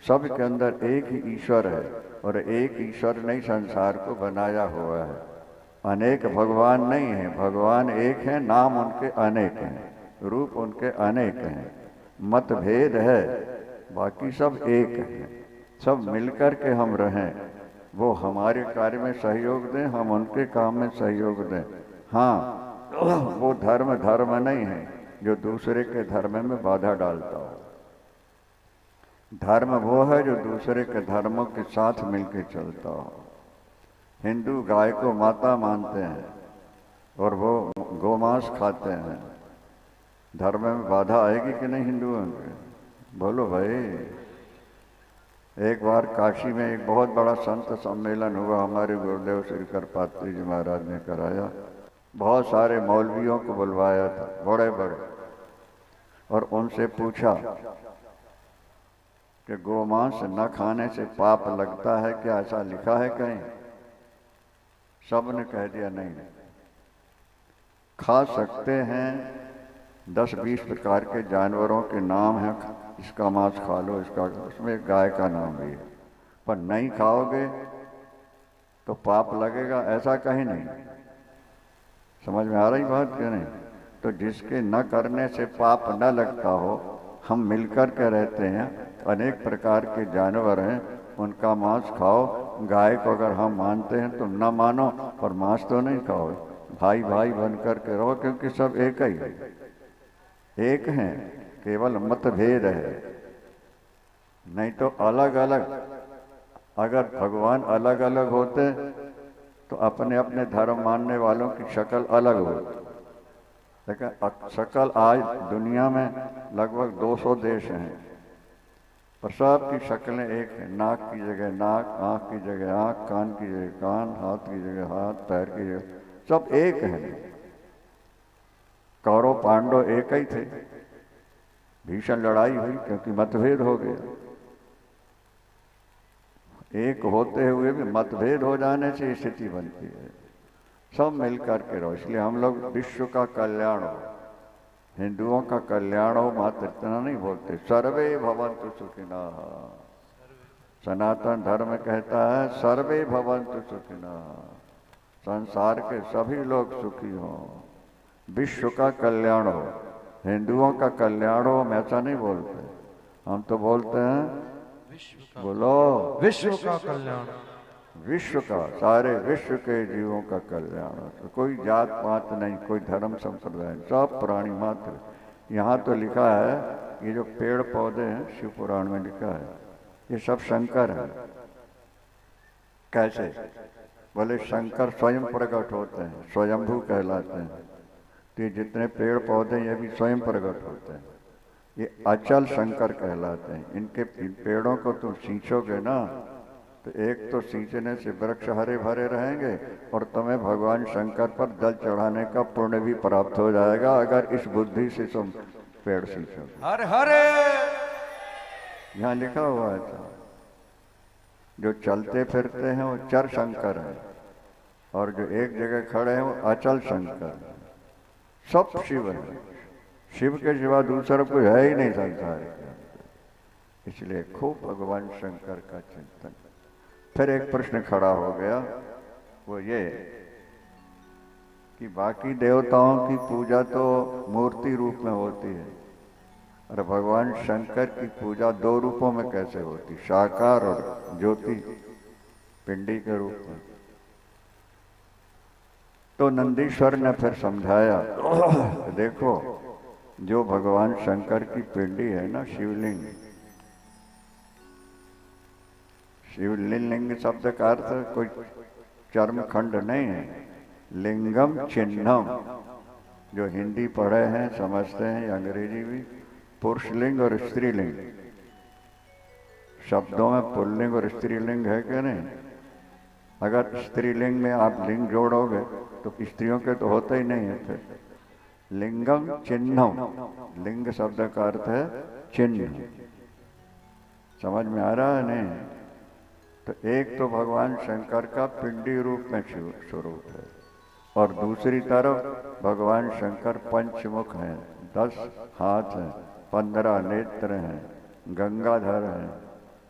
सब के अंदर एक ही ईश्वर है, और एक ईश्वर ने संसार को बनाया हुआ है। अनेक भगवान नहीं है, भगवान एक है, नाम उनके अनेक हैं, रूप उनके अनेक हैं, मतभेद है, बाकी सब एक है। सब मिलकर के हम रहें, वो हमारे कार्य में सहयोग दें, हम उनके काम में सहयोग दें। हाँ, वो धर्म धर्म नहीं है जो दूसरे के धर्म में बाधा डालता हो। धर्म वो है जो दूसरे के धर्मों के साथ मिलकर चलता हो। हिंदू गाय को माता मानते हैं और वो गोमांस खाते हैं, धर्म में बाधा आएगी कि नहीं हिंदुओं के? बोलो भाई। एक बार काशी में एक बहुत बड़ा संत सम्मेलन हुआ, हमारे गुरुदेव श्री करपात्री जी महाराज ने कराया। बहुत सारे मौलवियों को बुलवाया था, बड़े बड़े, और उनसे पूछा कि गोमांस न खाने से पाप लगता है क्या, ऐसा लिखा है कहीं? सब ने कह दिया नहीं, खा सकते हैं। 10-20 प्रकार के जानवरों के नाम हैं, इसका मांस खा लो, इसका, उसमें गाय का नाम भी है, पर नहीं खाओगे तो पाप लगेगा, ऐसा कहीं नहीं। समझ में आ रही बात क्या नहीं? तो जिसके न करने से पाप न लगता हो, हम मिलकर के रहते हैं, अनेक प्रकार के जानवर हैं, उनका मांस खाओ। गाय को अगर हम मानते हैं तो न मानो, पर मांस तो नहीं खाओ। भाई भाई बन कर के रहो, क्योंकि सब एक ही है, एक हैं, केवल मतभेद है। नहीं तो अलग अलग, अगर भगवान अलग अलग होते तो अपने अपने धर्म मानने वालों की शक्ल अलग होती। लेकिन शक्ल आज दुनिया में लगभग 200 देश हैं, पर सब की शक्लें एक हैं। नाक की जगह नाक, आँख की जगह आँख, कान की जगह कान, हाथ की जगह हाथ, पैर की जगह, सब एक हैं। कौरव पांडव एक ही थे, भीषण लड़ाई हुई क्योंकि मतभेद हो गया। एक होते हुए भी मतभेद हो जाने से स्थिति बनती है। सब मिलकर के रहो, इसलिए हम लोग विश्व का कल्याण हो, हिंदुओं का कल्याण हो, मात्र इतना नहीं बोलते सर्वे भवन्तु सुखिनः। सनातन धर्म कहता है सर्वे भवन्तु सुखिनः, संसार के सभी लोग सुखी हों, विश्व का कल्याण हो, हिंदुओं का कल्याण हो। हम ऐसा नहीं बोलते, हम तो बोलते हैं बोलो विश्व का कल्याण, विश्व का, सारे विश्व के जीवों का कल्याण। तो कोई जात पात नहीं, कोई धर्म संप्रदाय, सब प्राणी मात्र। यहाँ तो लिखा है ये जो पेड़ पौधे हैं, शिव पुराण में लिखा है, ये सब शंकर हैं। कैसे? बोले शंकर स्वयं प्रकट होते हैं, स्वयंभू कहलाते हैं। तो ये जितने पेड़ पौधे ये भी स्वयं प्रकट होते हैं, ये अचल शंकर कहलाते हैं। इनके पेड़ों को तुम सींचोगे ना, तो एक तो सींचने से वृक्ष हरे भरे रहेंगे, और तुम्हें भगवान शंकर पर जल चढ़ाने का पुण्य भी प्राप्त हो जाएगा, अगर इस बुद्धि से तुम पेड़ सींचोगे। हर हरे यहाँ लिखा हुआ है था। जो चलते फिरते हैं वो चर शंकर है, और जो एक जगह खड़े हैं वो अचल शंकर है। सब शिव है, शिव के सिवा दूसरा कोई है ही नहीं संसार के अंदर। इसलिए खूब भगवान शंकर का चिंतन। फिर एक प्रश्न खड़ा हो गया, वो ये कि बाकी देवताओं की पूजा तो मूर्ति रूप में होती है, और भगवान शंकर की पूजा 2 रूपों में कैसे होती, साकार और ज्योति पिंडी के रूप में। तो नंदीश्वर ने फिर समझाया, देखो जो भगवान शंकर की पिंडी है ना, शिवलिंग, शिवलिंग शब्द का अर्थ कोई चर्म खंड नहीं है, लिंगम चिन्हम। जो हिंदी पढ़े हैं समझते हैं, अंग्रेजी भी, पुरुषलिंग और स्त्रीलिंग, शब्दों में पुल्लिंग और स्त्रीलिंग है कि नहीं? अगर स्त्रीलिंग में आप लिंग जोड़ोगे तो स्त्रियों के तो होते ही नहीं है फिर। लिंगम चिन्हम, लिंग शब्द का अर्थ है चिन्ह। समझ में आ रहा है नहीं? तो एक तो भगवान शंकर का पिंडी रूप में स्वरूप है, और दूसरी तरफ भगवान शंकर पंचमुख हैं, 10 हाथ हैं, 15 नेत्र हैं, गंगाधर हैं,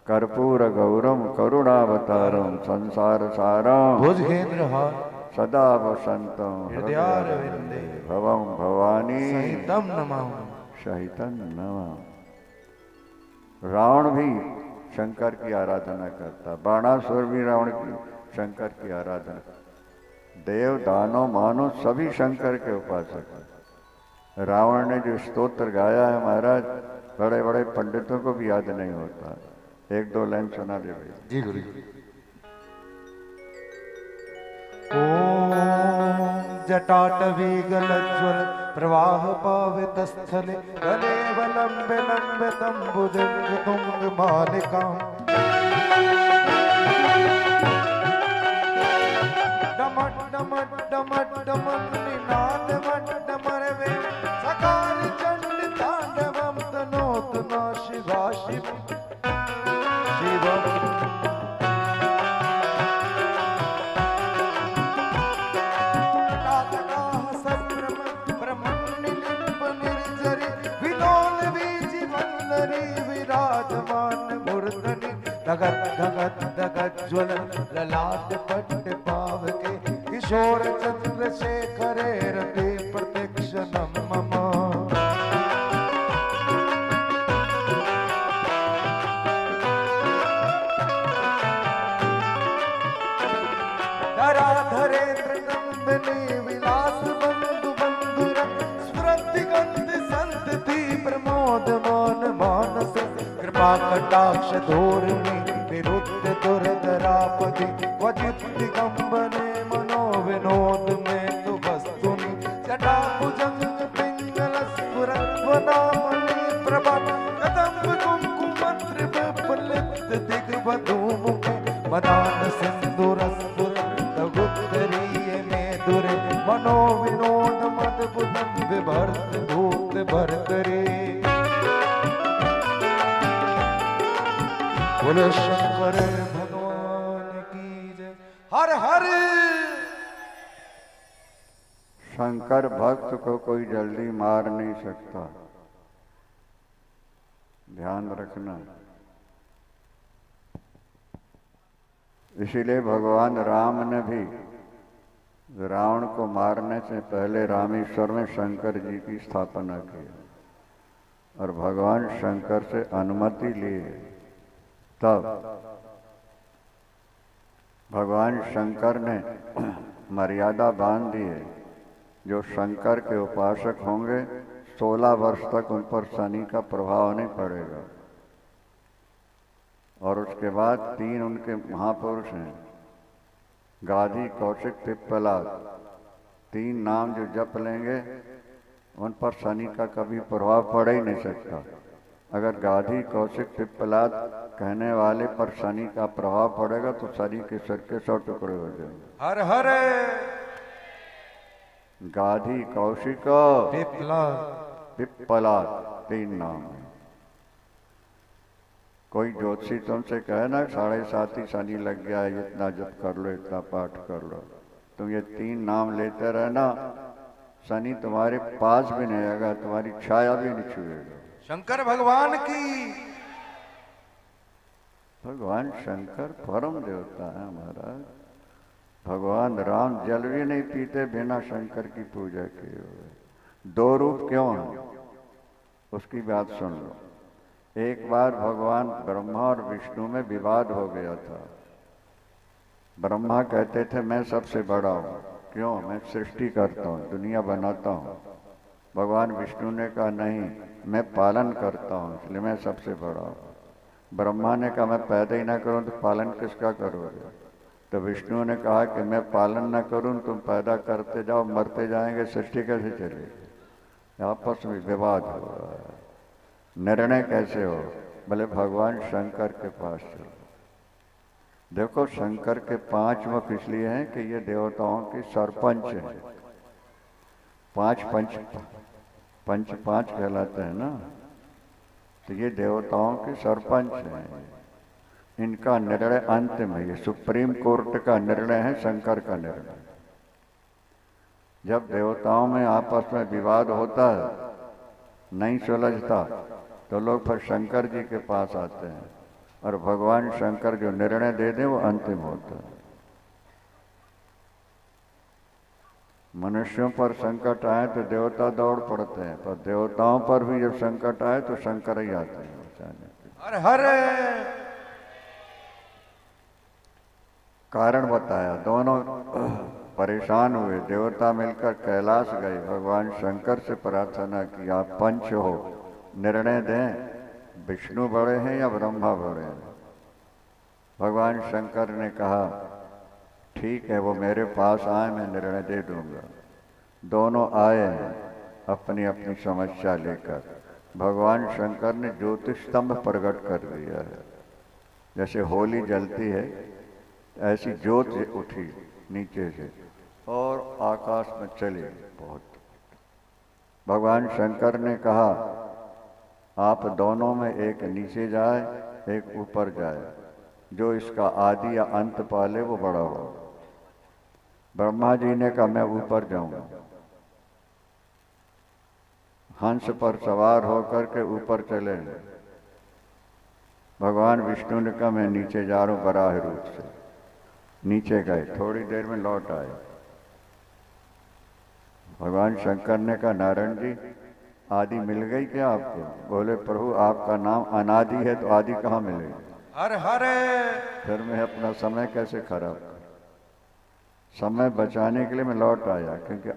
कर्पूर गौरम करुणावतारम संसार सारम भुजगेंद्रहार सदा वसंतम हृदयारविंदे भवम भवानी सहितम नमामि। सहितम नमः। रावण भी शंकर की आराधना करता, बाणासुर भी रावण की शंकर की आराधना। देव दानव मानव सभी शंकर के उपासक हैं। रावण ने जो स्तोत्र गाया है महाराज, बड़े बड़े पंडितों को भी याद नहीं होता। 1-2 लाइन सुना दे भाई। जी गुरु। ओम जटाटवी गलज्वल प्रवाह पावित स्थले गले वलंबे लंबे तंबुजंग तुंग मालिकाम डमट डमट डमट डमट निनाद मट डमरवे सकार चंड तांडवम तनोत ना शिवा शिव शिवम। धगत धगत धगत ज्वल ललाट पट पाव के किशोर चंद्र शेखरे रते प्रत्यक्ष मम। धराधरेन्द्र कंबनी विलास बंधु बंधुर स्फुरति गंध संतति प्रमोद मान मानस कृपा कटाक्ष धोरणी विरुद्ध दुर्धरापति क्वचित दिगंबने मनो विनोद में तु वस्तुनि जटा भुजंग पिंगल स्फुरत्वनामणि प्रभा कदम्ब कुंकुमत्र विपलित दिग्वधूमुखे मदान सिंदूरस्फुर तगुत्तरीय में दुरे मनो विनोद मदबुदम विभर्त भूत भर्तरे। बोलो शंकर भगवान की जय। हर हर। शंकर भक्त को कोई जल्दी मार नहीं सकता, ध्यान रखना। इसीलिए भगवान राम ने भी रावण को मारने से पहले रामेश्वर में शंकर जी की स्थापना की और भगवान शंकर से अनुमति ली। तब भगवान शंकर ने मर्यादा बांध दी है, जो शंकर के उपासक होंगे 16 वर्ष तक उन पर शनि का प्रभाव नहीं पड़ेगा। और उसके बाद 3 उनके महापुरुष हैं, गाधी कौशिक पिप्पलाद। 3 नाम जो जप लेंगे उन पर शनि का कभी प्रभाव पड़ ही नहीं सकता। अगर गाधी कौशिक पिप्पलाद कहने वाले पर शनि का प्रभाव पड़ेगा तो शनि के सिर के 100 टुकड़े हो जाएंगे। हर हर। गाधी कौशिक पिप्पलाद 3 नाम है। कोई ज्योतिषी तुमसे कहे ना 7.5 शनि लग गया है, इतना जप कर लो, इतना पाठ कर लो, तुम ये 3 नाम लेते रहना, शनि तुम्हारे पास भी नहीं आएगा, तुम्हारी छाया भी नहीं छुएगा। शंकर भगवान की। भगवान शंकर परम देवता है महाराज। भगवान राम जल भी नहीं पीते बिना शंकर की पूजा किए हुए। 2 रूप क्यों हैं उसकी बात सुन लो। एक बार भगवान ब्रह्मा और विष्णु में विवाद हो गया था। ब्रह्मा कहते थे मैं सबसे बड़ा हूँ, क्यों, मैं सृष्टि करता हूँ, दुनिया बनाता हूँ। भगवान विष्णु ने कहा नहीं, मैं पालन करता हूँ, इसलिए मैं सबसे बड़ा हूँ। ब्रह्मा ने कहा मैं पैदा ही ना करूँ तो पालन किसका करोगे? तो विष्णु ने कहा कि मैं पालन न करूँ, तुम पैदा करते जाओ, मरते जाएंगे, सृष्टि कैसे चलेगी? आपस में विवाद हो रहा है। निर्णय कैसे हो? बोले भगवान शंकर के पास चलो। देखो शंकर के 5 मुख इसलिए हैं कि ये देवताओं के सरपंच हैं। 5 पंच पंच 5 कहलाते हैं ना, तो ये देवताओं के सरपंच हैं। इनका निर्णय अंतिम है, ये सुप्रीम कोर्ट का निर्णय है, शंकर का निर्णय। जब देवताओं में आपस में विवाद होता है, नहीं सुलझता, तो लोग फिर शंकर जी के पास आते हैं और भगवान शंकर जो निर्णय दे दें वो अंतिम होता है। मनुष्यों पर संकट आए तो देवता दौड़ पड़ते हैं, पर देवताओं पर भी जब संकट आए तो शंकर ही आते हैं बचाने। हर हर कारण बताया, दोनों परेशान हुए, देवता मिलकर कैलाश गए, भगवान शंकर से प्रार्थना की आप पंच हो, निर्णय दें, विष्णु बड़े हैं या ब्रह्मा बड़े हैं। भगवान शंकर ने कहा ठीक है, वो मेरे पास आए, मैं निर्णय दे दूंगा। दोनों आए हैं अपनी अपनी समस्या लेकर। भगवान शंकर ने ज्योतिष स्तंभ प्रकट कर दिया है। जैसे होली जलती है ऐसी ज्योत उठी नीचे से और आकाश में चली बहुत। भगवान शंकर ने कहा आप दोनों में एक नीचे जाए, एक ऊपर जाए, जो इसका आदि या अंत पाले वो बड़ा हो। ब्रह्मा जी ने कहा मैं ऊपर जाऊंगा, हंस पर सवार होकर के ऊपर चले। भगवान विष्णु ने कहा मैं नीचे जा रहा हूं बराह रूप से। नीचे गए, थोड़ी देर में लौट आए। भगवान शंकर ने कहा नारायण जी आदि मिल गई क्या आपको? बोले प्रभु आपका नाम अनादि है तो आदि कहाँ मिलेगी? हर हर फिर मैं अपना समय कैसे खराब करूं? समय बचाने के लिए मैं लौट आया, क्योंकि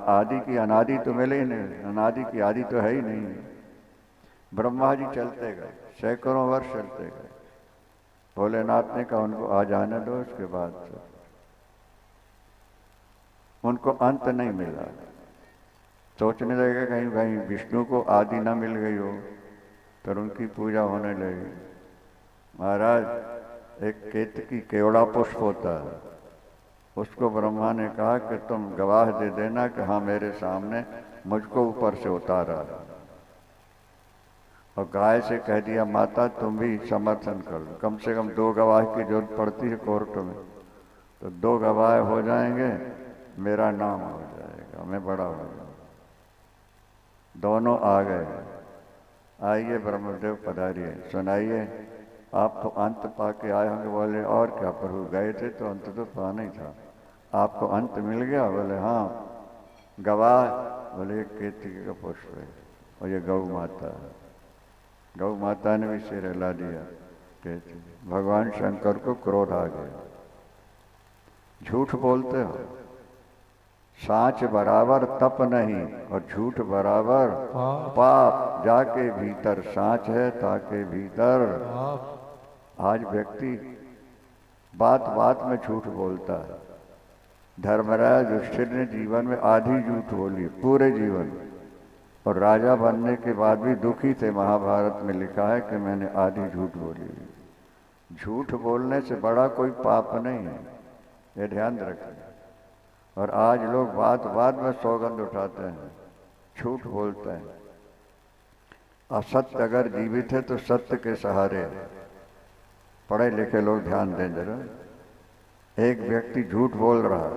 आदि की अनादि तो मिले ही नहीं, अनादि की आदि तो है ही नहीं। ब्रह्मा जी चलते गए, सैकड़ों वर्ष चलते गए। भोलेनाथ ने कहा उनको आ जाने दो, उसके बाद उनको अंत नहीं मिला। सोचने लगे कहीं कहीं विष्णु को आदि न मिल गई हो, तो उनकी पूजा होने लगी। महाराज एक केतकी केवड़ा पुष्प होता है, उसको ब्रह्मा ने कहा कि तुम गवाह दे देना कि हाँ मेरे सामने मुझको ऊपर से उतारा। और गाय से कह दिया माता तुम भी समर्थन कर लो, कम से कम 2 गवाह की जरूरत पड़ती है कोर्ट में, तो 2 गवाह हो जाएंगे, मेरा नाम हो जाएगा, मैं बड़ा हो जाऊंगा। दोनों आ गए। आइए ब्रह्मदेव पधारिए, सुनाइए, आप तो अंत पाके आए होंगे। बोले और क्या प्रभु, गए थे तो अंत तो पाना ही था, आपको अंत मिल गया? बोले हाँ। गवाह? बोले केतकी का पुष्प है और ये गौ माता है। गौ माता ने भी सिर हिला दिया। केतकी। भगवान शंकर को क्रोध आ गया, झूठ बोलते हो, साच बराबर तप नहीं और झूठ बराबर पाप, जाके भीतर साच है ताके भीतर। आज व्यक्ति बात बात में झूठ बोलता है। धर्मराज युधिष्ठिर ने जीवन में आधी झूठ बोली पूरे जीवन, और राजा बनने के बाद भी दुखी थे। महाभारत में लिखा है कि मैंने आधी झूठ बोली। झूठ बोलने से बड़ा कोई पाप नहीं है, ये ध्यान रखें। और आज लोग बात बात में सौगंध उठाते हैं, झूठ बोलते हैं। असत्य अगर जीवित है तो सत्य के सहारे है। पढ़े लिखे लोग ध्यान दें जरा। एक व्यक्ति झूठ बोल रहा है,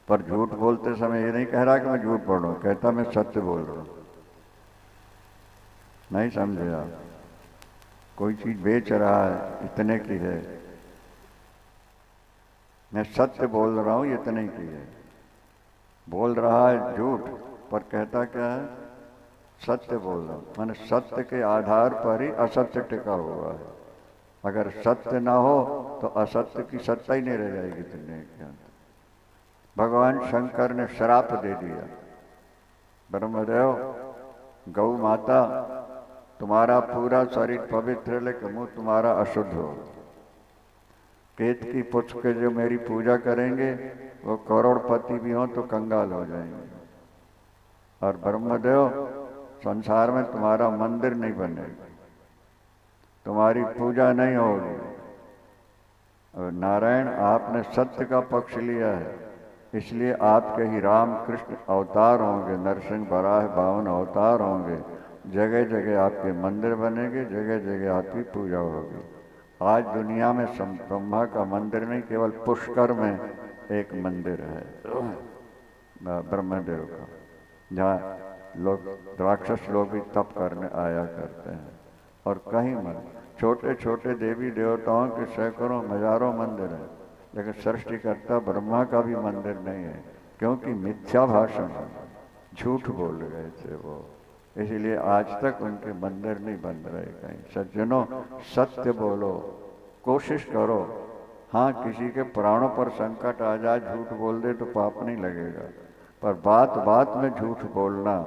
पर झूठ बोलते समय ये नहीं कह रहा कि मैं झूठ बोल रहा हूं, कहता मैं सत्य बोल रहा हूं। नहीं समझे आप? कोई चीज बेच रहा है, इतने की है, मैं सत्य बोल रहा हूं, इतने की है। बोल रहा है झूठ, पर कहता क्या है? सत्य बोल रहा हूं। माने सत्य के आधार पर ही असत्य टिका हुआ है। अगर सत्य ना हो तो असत्य की सत्ता ही नहीं रह जाएगी दुनिया के अंदर। भगवान शंकर ने श्राप दे दिया, ब्रह्मदेव गौ माता तुम्हारा पूरा शरीर पवित्र है लेकिन मुंह तुम्हारा अशुद्ध हो। केतकी पुष्प के जो मेरी पूजा करेंगे वो करोड़पति भी हो तो कंगाल हो जाएंगे। और ब्रह्मदेव संसार में तुम्हारा मंदिर नहीं बनेगा, तुम्हारी पूजा नहीं होगी। और नारायण आपने सत्य का पक्ष लिया है, इसलिए आपके ही राम कृष्ण अवतार होंगे, नरसिंह वराह 52 अवतार होंगे, जगह जगह आपके मंदिर बनेंगे, जगह जगह आपकी पूजा होगी। आज दुनिया में ब्रह्मा का मंदिर नहीं, केवल पुष्कर में एक मंदिर है ब्रह्मदेव का, जहाँ लोग राक्षस लोग भी तप करने आया करते हैं। और कहीं मन छोटे छोटे देवी देवताओं के सैकड़ों हजारों मंदिर हैं, लेकिन सृष्टिकर्ता ब्रह्मा का भी मंदिर नहीं है, क्योंकि मिथ्या भाषण झूठ बोल गए थे वो, इसलिए आज तक उनके मंदिर नहीं बन रहे कहीं। सज्जनों, सत्य बोलो, कोशिश करो। हाँ, किसी के प्राणों पर संकट आ जाए, झूठ बोल दे तो पाप नहीं लगेगा, पर बात बात में झूठ बोलना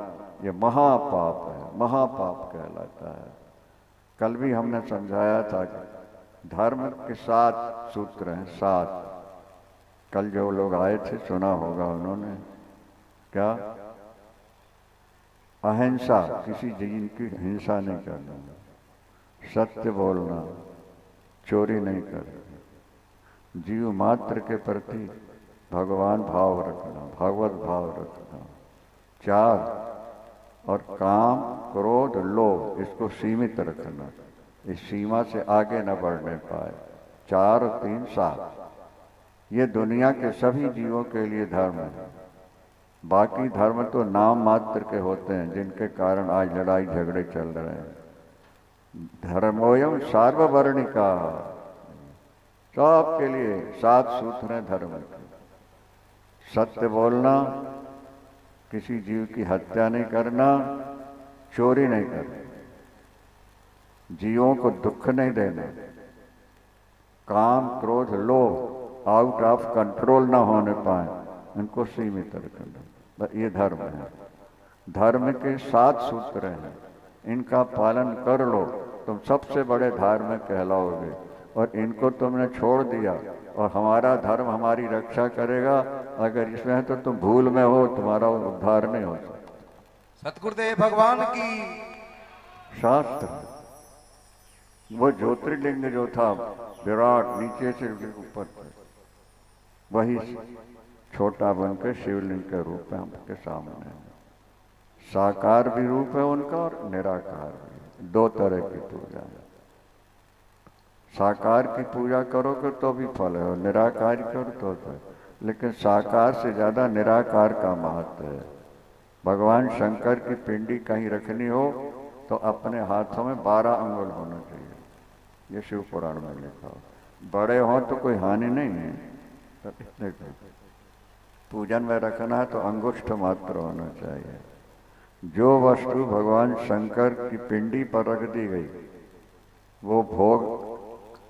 ये महापाप है, महापाप कहलाता है। कल भी हमने समझाया था कि धर्म के 7 सूत्र हैं, 7। कल जो लोग आए थे सुना होगा उन्होंने, क्या? अहिंसा, किसी जीव की हिंसा नहीं करना, सत्य बोलना, चोरी नहीं करना, जीव मात्र के प्रति भगवान भाव रखना, भगवत भाव रखना। 4, और काम क्रोध लोभ इसको सीमित रखना, इस सीमा से आगे न बढ़ने पाए। 4 और 3 7, ये दुनिया के सभी जीवों के लिए धर्म है। बाकी धर्म तो नाम मात्र के होते हैं, जिनके कारण आज लड़ाई झगड़े चल रहे हैं। धर्मोयम सार्ववर्णिका, सबके लिए 7 सूत्र हैं धर्म के। सत्य बोलना, किसी जीव की हत्या नहीं करना, चोरी नहीं करना, जीवों को दुख नहीं देना, काम क्रोध लोभ आउट ऑफ कंट्रोल ना होने पाए, इनको सीमित रखना, ये धर्म है। धर्म के 7 सूत्र हैं, इनका पालन कर लो, तुम सबसे बड़े धार्मिक कहलाओगे। और इनको तुमने छोड़ दिया और हमारा धर्म हमारी रक्षा करेगा, अगर इसमें है तो तुम भूल में हो, तुम्हारा उद्धार नहीं हो सकता। सतगुरुदेव भगवान की। शास्त्र, वो ज्योतिर्लिंग जो था विराट, नीचे से ऊपर तक, वही छोटा बनकर शिवलिंग के रूप में हमके सामने है। साकार भी रूप है उनका और निराकार भी, 2 तरह की पूजा है। साकार की पूजा करोगे तो भी फल है, और निराकार करो तो है, लेकिन साकार से ज्यादा निराकार का महत्व है। भगवान शंकर की पिंडी कहीं रखनी हो तो अपने हाथों में 12 अंगुल होना चाहिए, ये शिव पुराण में लिखा हो। बड़े हों तो कोई हानि नहीं है, तो इतने पूजन में रखना है तो अंगुष्ठ मात्र होना चाहिए। जो वस्तु भगवान शंकर की पिंडी पर रख दी गई वो भोग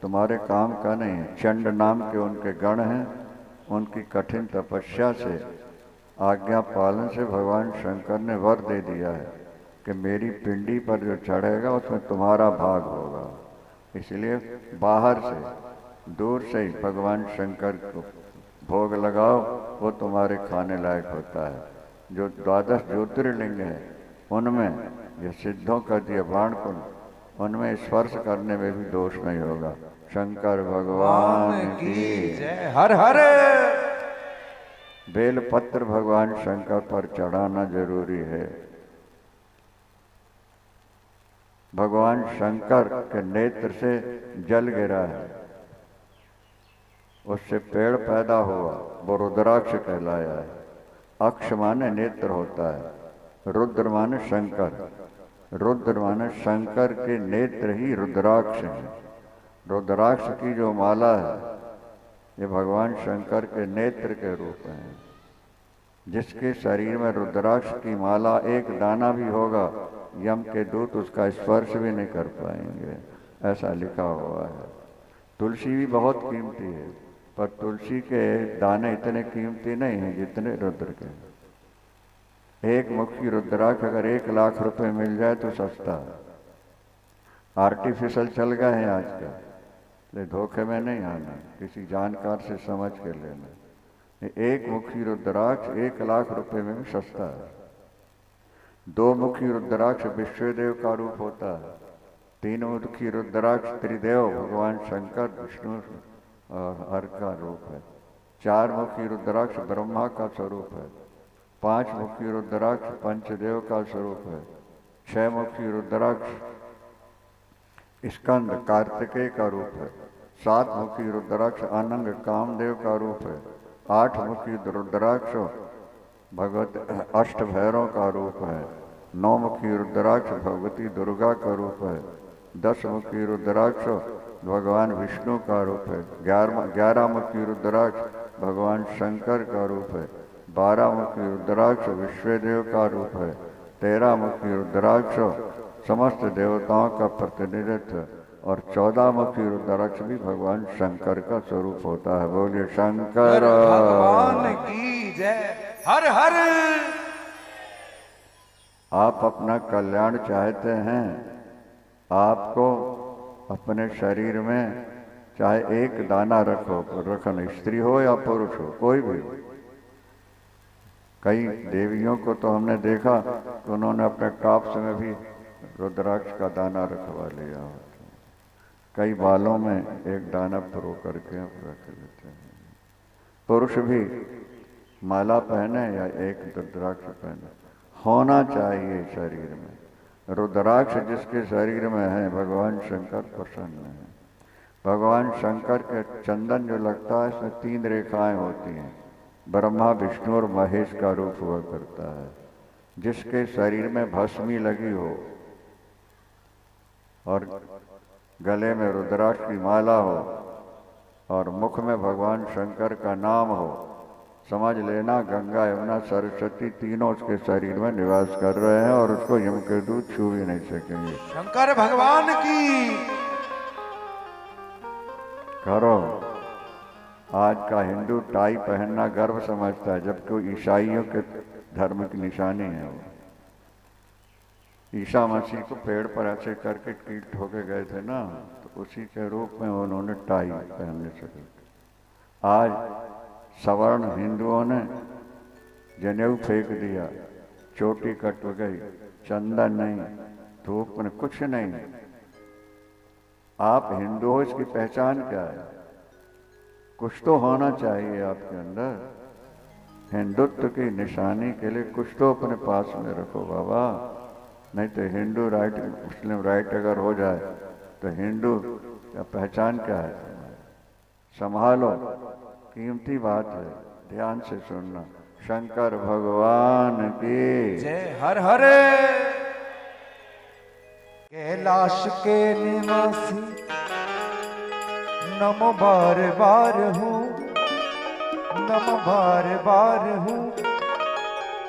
तुम्हारे काम का नहीं है। चंड नाम के उनके गण हैं, उनकी कठिन तपस्या से, आज्ञा पालन से भगवान शंकर ने वर दे दिया है कि मेरी पिंडी पर जो चढ़ेगा उसमें तुम्हारा भाग होगा। इसलिए बाहर से, दूर से ही भगवान शंकर को भोग लगाओ, वो तुम्हारे खाने लायक होता है। जो 12 ज्योतिर्लिंग है उनमें ये सिद्धों का दिया बाणकुंड, उनमें स्पर्श करने में भी दोष नहीं होगा। शंकर भगवान की जय। हर हर। बेलपत्र भगवान शंकर पर चढ़ाना जरूरी है। भगवान शंकर के नेत्र से जल गिरा है, उससे पेड़ पैदा हुआ, वो रुद्राक्ष कहलाया है। अक्ष माने नेत्र होता है, रुद्र माने शंकर, रुद्र माने शंकर के नेत्र ही रुद्राक्ष हैं। रुद्राक्ष की जो माला है ये भगवान शंकर के नेत्र के रूप हैं। जिसके शरीर में रुद्राक्ष की माला एक दाना भी होगा, यम के दूत उसका स्पर्श भी नहीं कर पाएंगे, ऐसा लिखा हुआ है। तुलसी भी बहुत कीमती है, पर तुलसी के दाने इतने कीमती नहीं हैं जितने रुद्र के। एक मुखी रुद्राक्ष अगर 1 लाख रुपए मिल जाए तो सस्ता है। आर्टिफिशियल चल गए हैं आजकल, ले धोखे में नहीं आना, किसी जानकार से समझ के लेना। एक मुखी रुद्राक्ष 1 लाख रुपए में भी सस्ता है। 2 मुखी रुद्राक्ष विश्वदेव का रूप होता है। 3 मुखी रुद्राक्ष त्रिदेव भगवान शंकर, विष्णु, और हर का रूप है। 4 मुखी रुद्राक्ष ब्रह्मा का स्वरूप है। 5 मुखी रुद्राक्ष पंचदेव का स्वरूप है। 6 मुखी रुद्राक्ष स्कंद कार्तिकेय का रूप है। 7 मुखी रुद्राक्ष अनंग कामदेव का रूप है। 8 मुखी रुद्राक्ष भगवत अष्टभैरव का रूप है। 9 मुखी रुद्राक्ष भगवती दुर्गा का रूप है। 10 मुखी रुद्राक्ष भगवान विष्णु का रूप है। 11 मुखी रुद्राक्ष भगवान शंकर का रूप है। 12 मुखी रुद्राक्ष विश्वदेव का रूप है। 13 मुखी रुद्राक्ष समस्त देवताओं का प्रतिनिधित्व और 14 मुखी रुद्राक्ष भी भगवान शंकर का स्वरूप होता है। बोलिए शंकर भगवान की जय। हर हर। आप अपना कल्याण चाहते हैं, आपको अपने शरीर में चाहे एक दाना रखना, स्त्री हो या पुरुष हो, कोई भी हो। कई देवियों को तो हमने देखा कि उन्होंने अपने टॉप्स में भी रुद्राक्ष का दाना रखवा लिया होता। कई बालों में एक दाना परो करके रख लेते हैं। पुरुष भी माला पहने या एक रुद्राक्ष पहने, होना चाहिए शरीर में। रुद्राक्ष जिसके शरीर में है, भगवान शंकर प्रसन्न है। भगवान शंकर के चंदन जो लगता है इसमें 3 रेखाएं होती हैं। ब्रह्मा विष्णु और महेश का रूप हुआ करता है। जिसके शरीर में भस्मी लगी हो और गले में रुद्राक्ष की माला हो और मुख में भगवान शंकर का नाम हो, समझ लेना गंगा यमुना सरस्वती तीनों उसके शरीर में निवास कर रहे हैं और उसको यमकेतु छू भी नहीं सकेंगे। शंकर भगवान की करो। आज का हिंदू टाई पहनना गर्व समझता है, जबकि वो ईसाइयों के धर्म की निशानी है। वो ईसा मसीह को पेड़ पर ऐसे करके कीट होके गए थे ना, तो उसी के रूप में उन्होंने टाई पहनने चले। आज सवर्ण हिंदुओं ने जनेऊ फेंक दिया, चोटी कट गई, चंदन नहीं, धूप में कुछ नहीं। आप हिंदू हो, इसकी पहचान क्या है? कुछ तो होना चाहिए आपके अंदर। हिंदुत्व की निशानी के लिए कुछ तो अपने पास में रखो बाबा, नहीं तो हिंदू राइट मुस्लिम राइट अगर हो जाए तो हिंदू का पहचान क्या है? संभालो, कीमती बात है, ध्यान से सुनना। शंकर भगवान की जय। हर हर। कैलाश के निवासी नमो बार बार हूँ, नमो बार बार हूँ।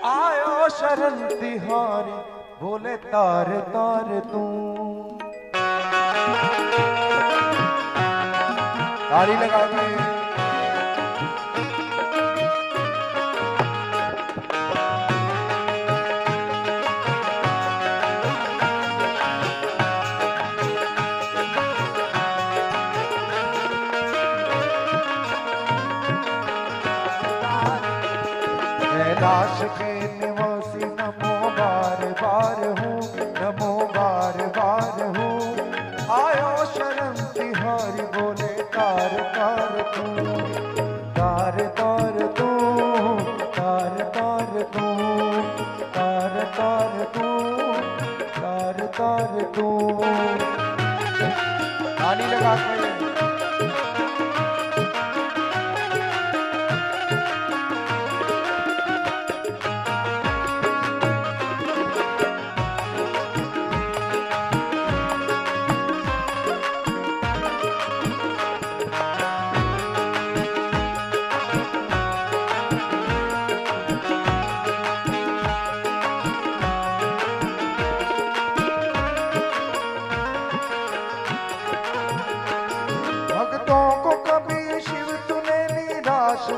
आयो शरण तिहारी, बोले तार तार तू। ताली लगा के कैलाश के निवासी नमो बार बार हूँ, नमो बार बार हूँ। आयो शरण तिहारी, बोले तार तार तू, तार तार तू, तार तार तू, तार तार तू, तार तार तू। ताली लगा के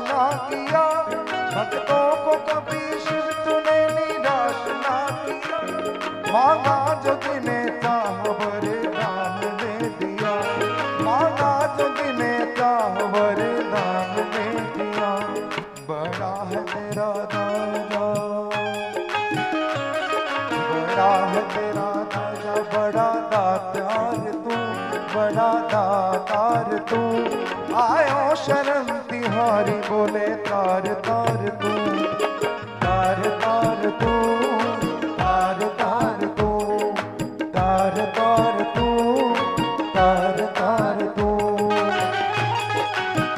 ना किया, भक्तों को कभी शिव तूने निराश ना किया। मांगा जो दिने चाह वरदान दे दिया, मांगा जो दिने चाह वरदान दे दिया। बड़ा है तेरा दादा, बड़ा है तेरा दादा, बड़ा दातार तू, बड़ा दाता तार तू, आयो शरण तिहारी बोले तार तार तू, तार तार तू, तार तार तू, तार तार तू, तार तार तू।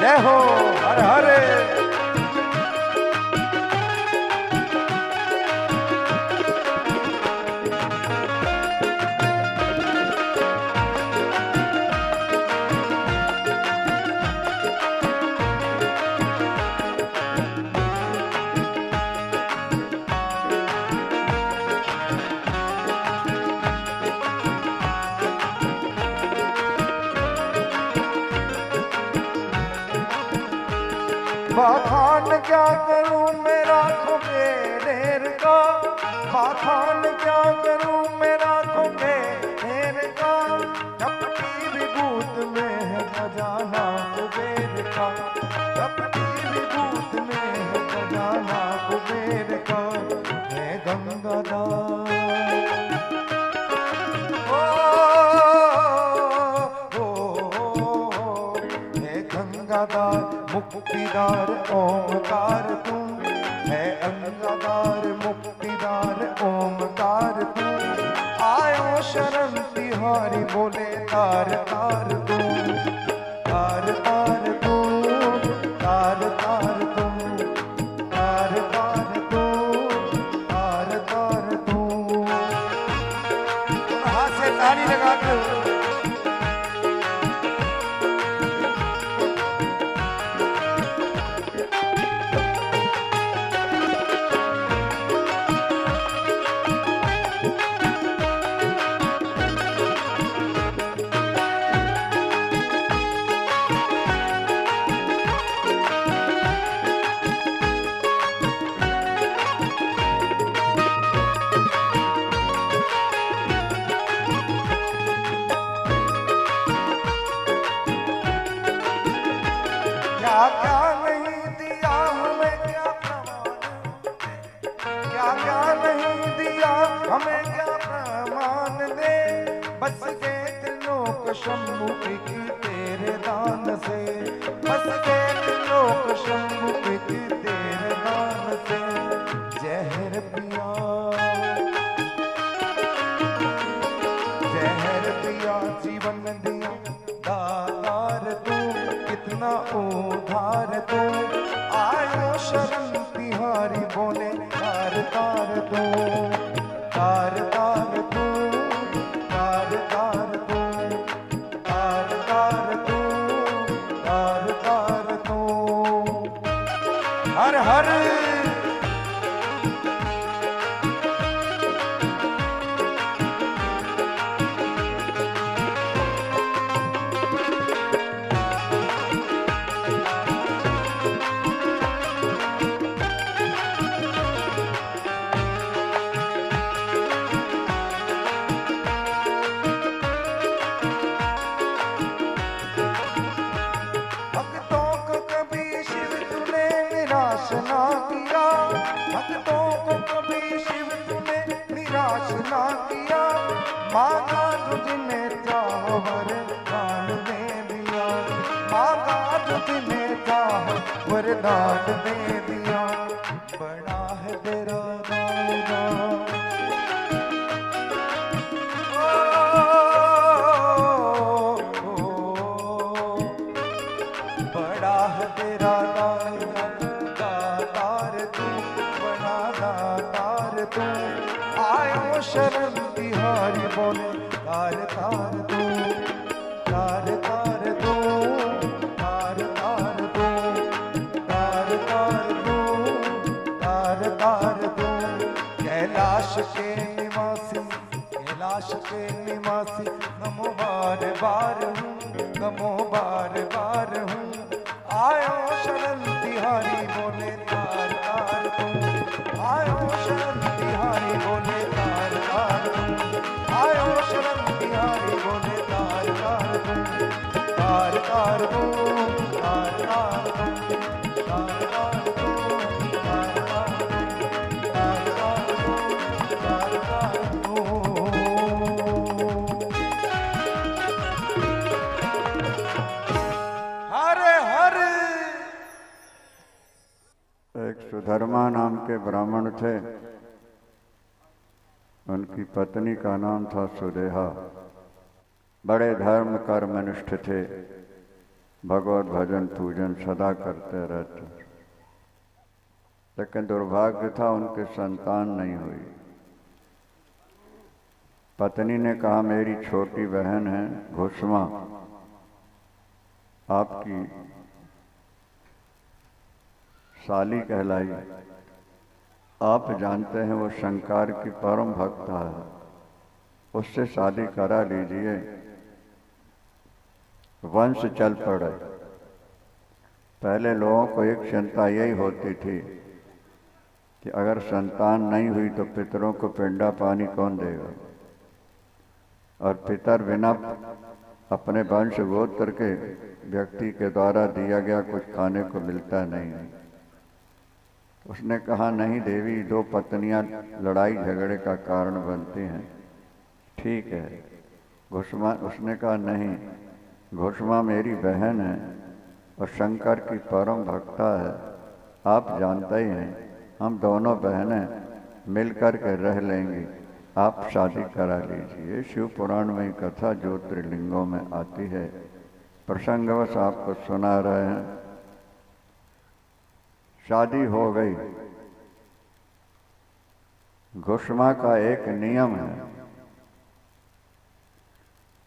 जय हो, हर हरे। बखान क्या करूं मेरा खुगे ढेर का, बखान क्या करूं मेरा खुगे ढेर का, कपटी विभूत में है खजाना कुबेर का, कपटी विभूत में है खजाना कुबेर का, है गंगादार गंगादार मुक्तिदार ओमकार तू, है अंगादार मुक्तिदार ओमकार तू, आयो शरण तिहारी बोले तार तार तू, तार तार तू, तार तार तू, तार तार तू, तार तार तू। हाथ से ताली लगा दो। क्या क्या नहीं दिया हमें क्या प्रमाण, क्या क्या नहीं दिया हमें क्या प्रमाण दे, बस गए त्रिलोक शंभु की तेरे दान से, बस गए त्रिलोक शंभु की तेरे दान से, जहर पिया जहर पिया जीवन दिया दातार तू, कितना उधार तू, आयो शरण तिहारी बोले तार तार तू, तार तार तू, तार तार तू, तार तार तू, तार तार तू। हर हर निराश ना किया, भक्तों को कभी शिव तूने निराश ना किया, मांगा तुझने चाह वरदान दे दिया, मांगा तुझने चाह वरदान दे दिया, बड़ा है तेरा दायरा, बड़ा है तेरा दायरा, तू आयो शरण तिहारी बोले तार तार तू, तार तार तू, तार तार तू, तार तार तू, तार तार तू। कैलाश के निवासी, कैलाश के निवासी, नमो बार बार हूँ, नमो बार बार हूँ, आयो शरण तिहारी बोले तार तार तू, आयो शरण तिहारी बोले तार तार तू, आयो शरण तिहारी बोले तार तार तू, तार तार तू, तार तार तू, तार तार तू, तार तार तू, तार तार तू, तार तार तू। सुधर्मा नाम के ब्राह्मण थे, उनकी पत्नी का नाम था सुदेहा। बड़े धर्म कर्मनिष्ठ थे, भगवत भजन पूजन सदा करते रहते, लेकिन दुर्भाग्य था उनके संतान नहीं हुई। पत्नी ने कहा, मेरी छोटी बहन है घुष्मा, आपकी साली कहलाई, आप जानते हैं वो शंकर की परम भक्त है, उससे शादी करा लीजिए, वंश चल पड़े। पहले लोगों को एक चिंता यही होती थी कि अगर संतान नहीं हुई तो पितरों को पिंडा पानी कौन देगा, और पितर बिना अपने वंश गोत्र के व्यक्ति के द्वारा दिया गया कुछ खाने को मिलता नहीं है। उसने कहा, नहीं देवी, दो पत्नियां लड़ाई झगड़े का कारण बनती हैं, ठीक है। घुष्मा उसने कहा, नहीं, घुष्मा मेरी बहन है और शंकर की परम भक्ता है, आप जानते ही हैं, हम दोनों बहनें मिलकर के रह लेंगी, आप शादी करा लीजिए। शिव पुराण में कथा ज्योतिर्लिंगों में आती है, प्रसंगवश आपको सुना रहे हैं। शादी हो गई। घुष्मा का एक नियम है,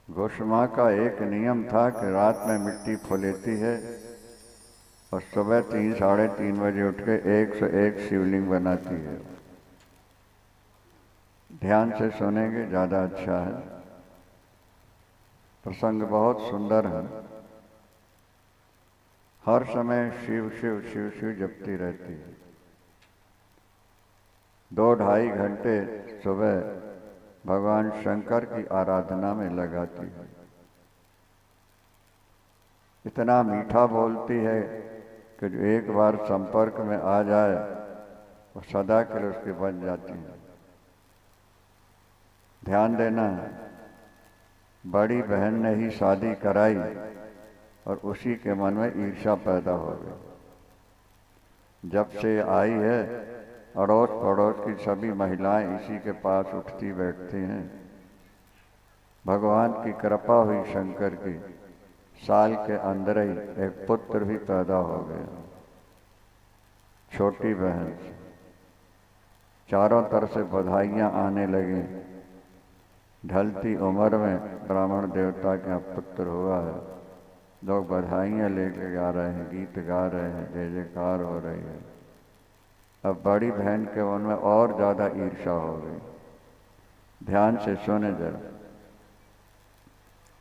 घुष्मा का एक नियम था कि रात में मिट्टी फुलेती है और सुबह 3 साढ़े 3 बजे उठ के 101 शिवलिंग बनाती है। ध्यान से सुनेंगे, ज़्यादा अच्छा है। प्रसंग बहुत सुंदर है। हर समय शिव शिव शिव शिव जपती रहती है। 2-2.5 घंटे सुबह भगवान शंकर की आराधना में लगाती है। इतना मीठा बोलती है कि जो एक बार संपर्क में आ जाए वो सदा के लिए उसकी बन जाती है। ध्यान देना, बड़ी बहन ने ही शादी कराई और उसी के मन में ईर्ष्या पैदा हो गई। जब से आई है, अड़ोस पड़ोस की सभी महिलाएं इसी के पास उठती बैठती हैं। भगवान की कृपा हुई शंकर की, साल के अंदर ही एक पुत्र भी पैदा हो गया। छोटी बहन से चारों तरफ से बधाइयाँ आने लगी। ढलती उम्र में ब्राह्मण देवता के यहाँ पुत्र हुआ है। लोग बधाइयाँ लेके गा रहे हैं, गीत गा रहे हैं, जय जयकार हो रही है। अब बड़ी बहन के मन में और ज़्यादा ईर्ष्या हो गई। ध्यान से सुने जरा।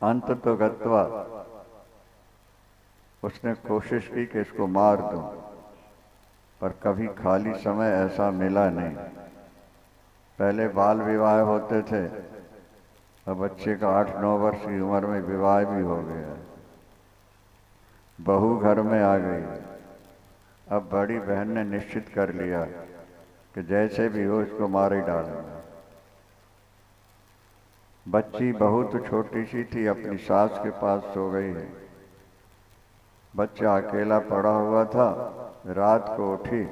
अंत तो गत्वा उसने कोशिश की कि इसको मार दूं, पर कभी खाली समय ऐसा मिला नहीं। पहले बाल विवाह होते थे, अब बच्चे का 8-9 वर्ष की उम्र में विवाह भी हो गया। बहू घर में आ गई। अब बड़ी बहन ने निश्चित कर लिया कि जैसे भी हो इसको मार ही डालूंगा। बच्ची बहुत छोटी सी थी, अपनी सास के पास सो गई है। बच्चा अकेला पड़ा हुआ था। रात को उठी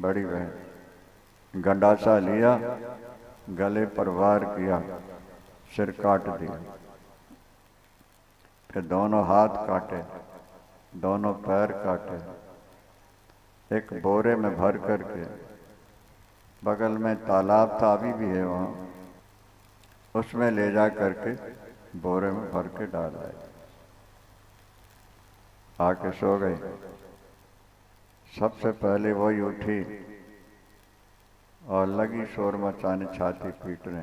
बड़ी बहन, गंडासा लिया, गले पर वार किया, सिर काट दिया। फिर दोनों हाथ काटे, दोनों पैर काटे, एक बोरे में भर करके, बगल में तालाब था, अभी भी है वहाँ, उसमें ले जा करके बोरे में भर के डाल आए। आके सो गई। सबसे पहले वही उठी और लगी शोर मचाने, छाती पीटने।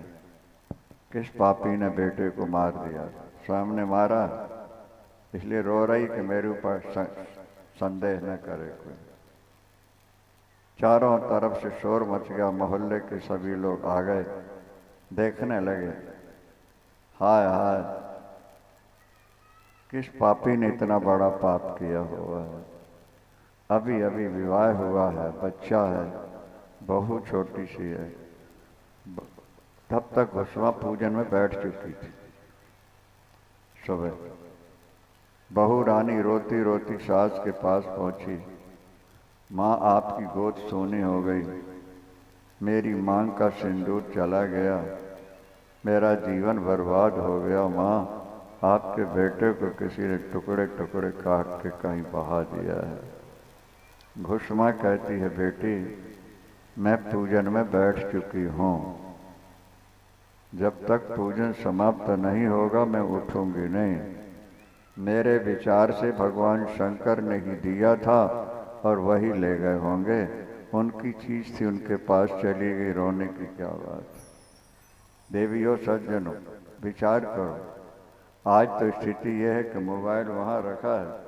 किस पापी ने बेटे को मार दिया? स्वयं ने मारा, इसलिए रो रही कि मेरे ऊपर संदेह न करे कोई। चारों तरफ से शोर मच गया। मोहल्ले के सभी लोग आ गए, देखने लगे। हाय हाय, किस पापी ने इतना बड़ा पाप किया हुआ है? अभी अभी विवाह हुआ है, बच्चा है, बहू छोटी सी है। तब तक घुष्मा पूजन में बैठ चुकी थी। सुबह बहू रानी रोती रोती सास के पास पहुंची। माँ आपकी गोद सोनी हो गई, मेरी मांग का सिंदूर चला गया, मेरा जीवन बर्बाद हो गया। माँ आपके बेटे को किसी ने टुकड़े टुकड़े काट के कहीं बहा दिया है। घुसमा कहती है, बेटी मैं पूजन में बैठ चुकी हूँ, जब तक पूजन समाप्त नहीं होगा मैं उठूंगी नहीं। मेरे विचार से भगवान शंकर ने ही दिया था और वही ले गए होंगे, उनकी चीज थी, उनके पास चली गई, रोने की क्या बात। देवियों सज्जनों विचार करो, आज तो स्थिति यह है कि मोबाइल वहाँ रखा है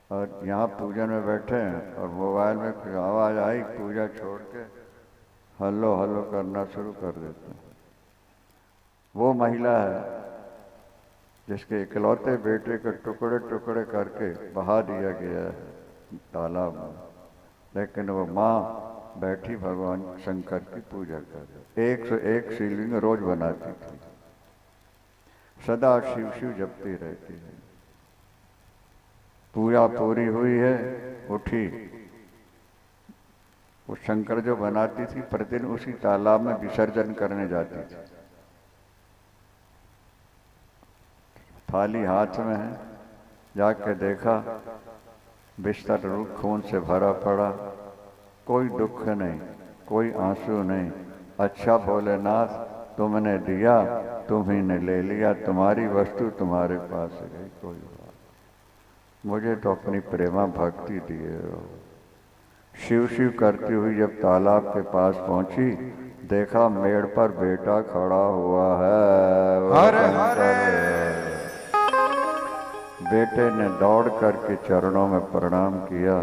और यहाँ पूजन में बैठे हैं और मोबाइल में कोई आवाज़ आई, पूजा छोड़ के हल्लो हल्लो करना शुरू कर देते हैं। वो महिला है जिसके इकलौते बेटे को टुकड़े टुकड़े करके बहा दिया गया है तालाब में, लेकिन वो माँ बैठी भगवान शंकर की पूजा कर 101 शिवलिंग रोज बनाती थी, सदा शिव शिव जपती रहती है। पूजा पूरी हुई है, उठी, वो शंकर जो बनाती थी प्रतिदिन उसी तालाब में विसर्जन करने जाती थी। थाली हाथ में है, जाके देखा बिस्तर रूख खून से भरा पड़ा, कोई दुख नहीं, कोई आंसू नहीं। अच्छा भोलेनाथ तुमने दिया, तुम्ही ने ले लिया, तुम्हारी वस्तु तुम्हारे पास गई, कोई बात, मुझे तो अपनी प्रेमा भक्ति दिए हो। शिव शिव करती हुई जब तालाब के पास पहुंची, देखा मेड़ पर बेटा खड़ा हुआ है। हरे हरे। बेटे ने दौड़ करके चरणों में प्रणाम किया,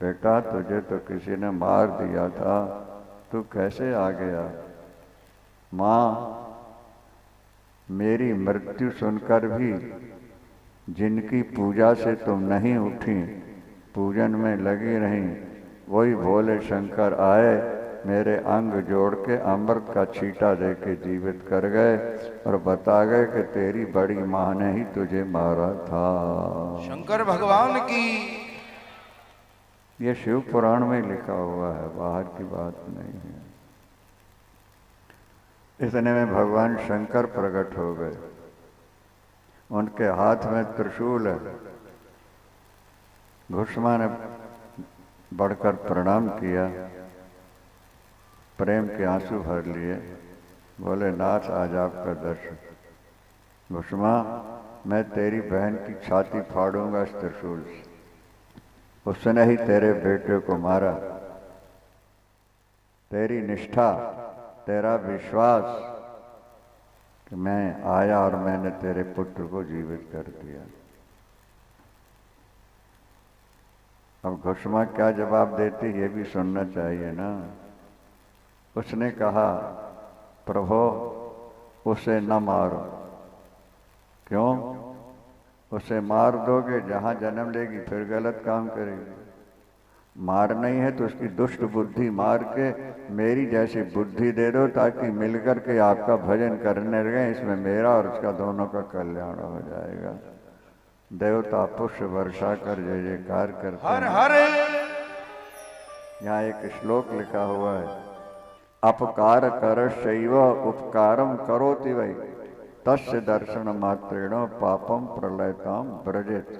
बेटा तुझे तो किसी ने मार दिया था, तू कैसे आ गया? माँ मेरी मृत्यु सुनकर भी जिनकी पूजा से तुम नहीं उठी, पूजन में लगी रही, वही भोले शंकर आए, मेरे अंग जोड़ के अमृत का छींटा दे के जीवित कर गए और बता गए कि तेरी बड़ी माँ ने ही तुझे मारा था। शंकर भगवान की। ये शिव पुराण में लिखा हुआ है, बाहर की बात नहीं है। इतने में भगवान शंकर प्रकट हो गए, उनके हाथ में त्रिशूल है। घुसमा ने बढ़कर प्रणाम किया, प्रेम के आंसू भर लिए, बोले नाथ आज आपका दर्शन। घुसमा मैं तेरी बहन की छाती फाड़ूंगा इस त्रिशूल से, उसने ही तेरे बेटे को मारा। तेरी निष्ठा, तेरा विश्वास कि मैं आया और मैंने तेरे पुत्र को जीवित कर दिया। अब घुसमा क्या जवाब देती ये भी सुनना चाहिए ना। उसने कहा प्रभु उसे न मारो। क्यों? उसे मार दोगे जहां जन्म लेगी फिर गलत काम करेगी। मार नहीं है तो उसकी दुष्ट बुद्धि मार के मेरी जैसी बुद्धि दे दो, ताकि मिलकर के आपका भजन करने लगे, इसमें मेरा और उसका दोनों का कल्याण हो जाएगा। देवता पुष्प वर्षा कर जय जयकार करते हर हैं। हर। यहाँ एक श्लोक लिखा हुआ है, अपकार कर शैव उपकारम करोति वै, तस्य दर्शन मात्रेण पापम प्रलयताम व्रजेत।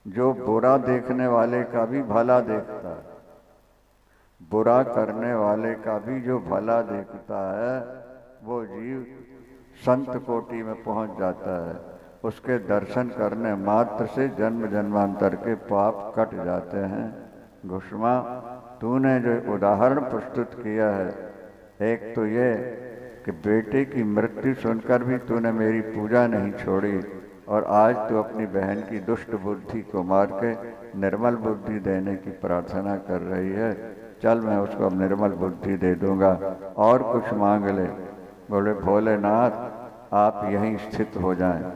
जो बुरा देखने वाले का भी भला देखता है, बुरा करने वाले का भी जो भला देखता है, वो जीव संत कोटि में पहुंच जाता है। उसके दर्शन करने मात्र से जन्म जन्मांतर के पाप कट जाते हैं। घुसमा तूने जो उदाहरण प्रस्तुत किया है, एक तो ये कि बेटे की मृत्यु सुनकर भी तूने मेरी पूजा नहीं छोड़ी, और आज तू अपनी बहन की दुष्ट बुद्धि को मार के निर्मल बुद्धि देने की प्रार्थना कर रही है। चल मैं उसको अब निर्मल बुद्धि दे दूंगा, और कुछ मांग ले। बोले भोलेनाथ आप यहीं स्थित हो जाएं,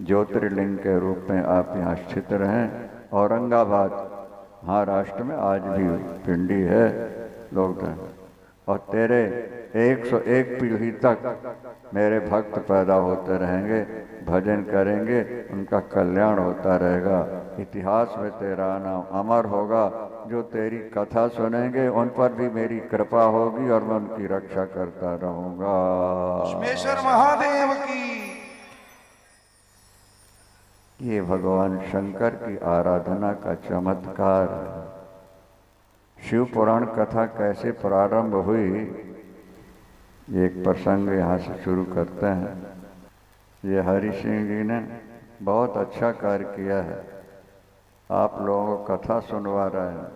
ज्योतिर्लिंग के रूप में आप यहाँ स्थित रहें। औरंगाबाद महाराष्ट्र में आज भी पिंडी है, लोग और तेरे 101 पीढ़ी तक मेरे भक्त पैदा होते रहेंगे, भजन करेंगे, उनका कल्याण होता रहेगा, इतिहास में तेरा नाम अमर होगा। जो तेरी कथा सुनेंगे उन पर भी मेरी कृपा होगी और मैं उनकी रक्षा करता रहूंगा। विश्वेश्वर महादेव की। ये भगवान शंकर की आराधना का चमत्कार है। शिव पुराण कथा कैसे प्रारंभ हुई, ये एक प्रसंग यहाँ से शुरू करते हैं। ये हरि सिंह जी ने बहुत अच्छा कार्य किया है, आप लोगों को कथा सुनवा रहे हैं,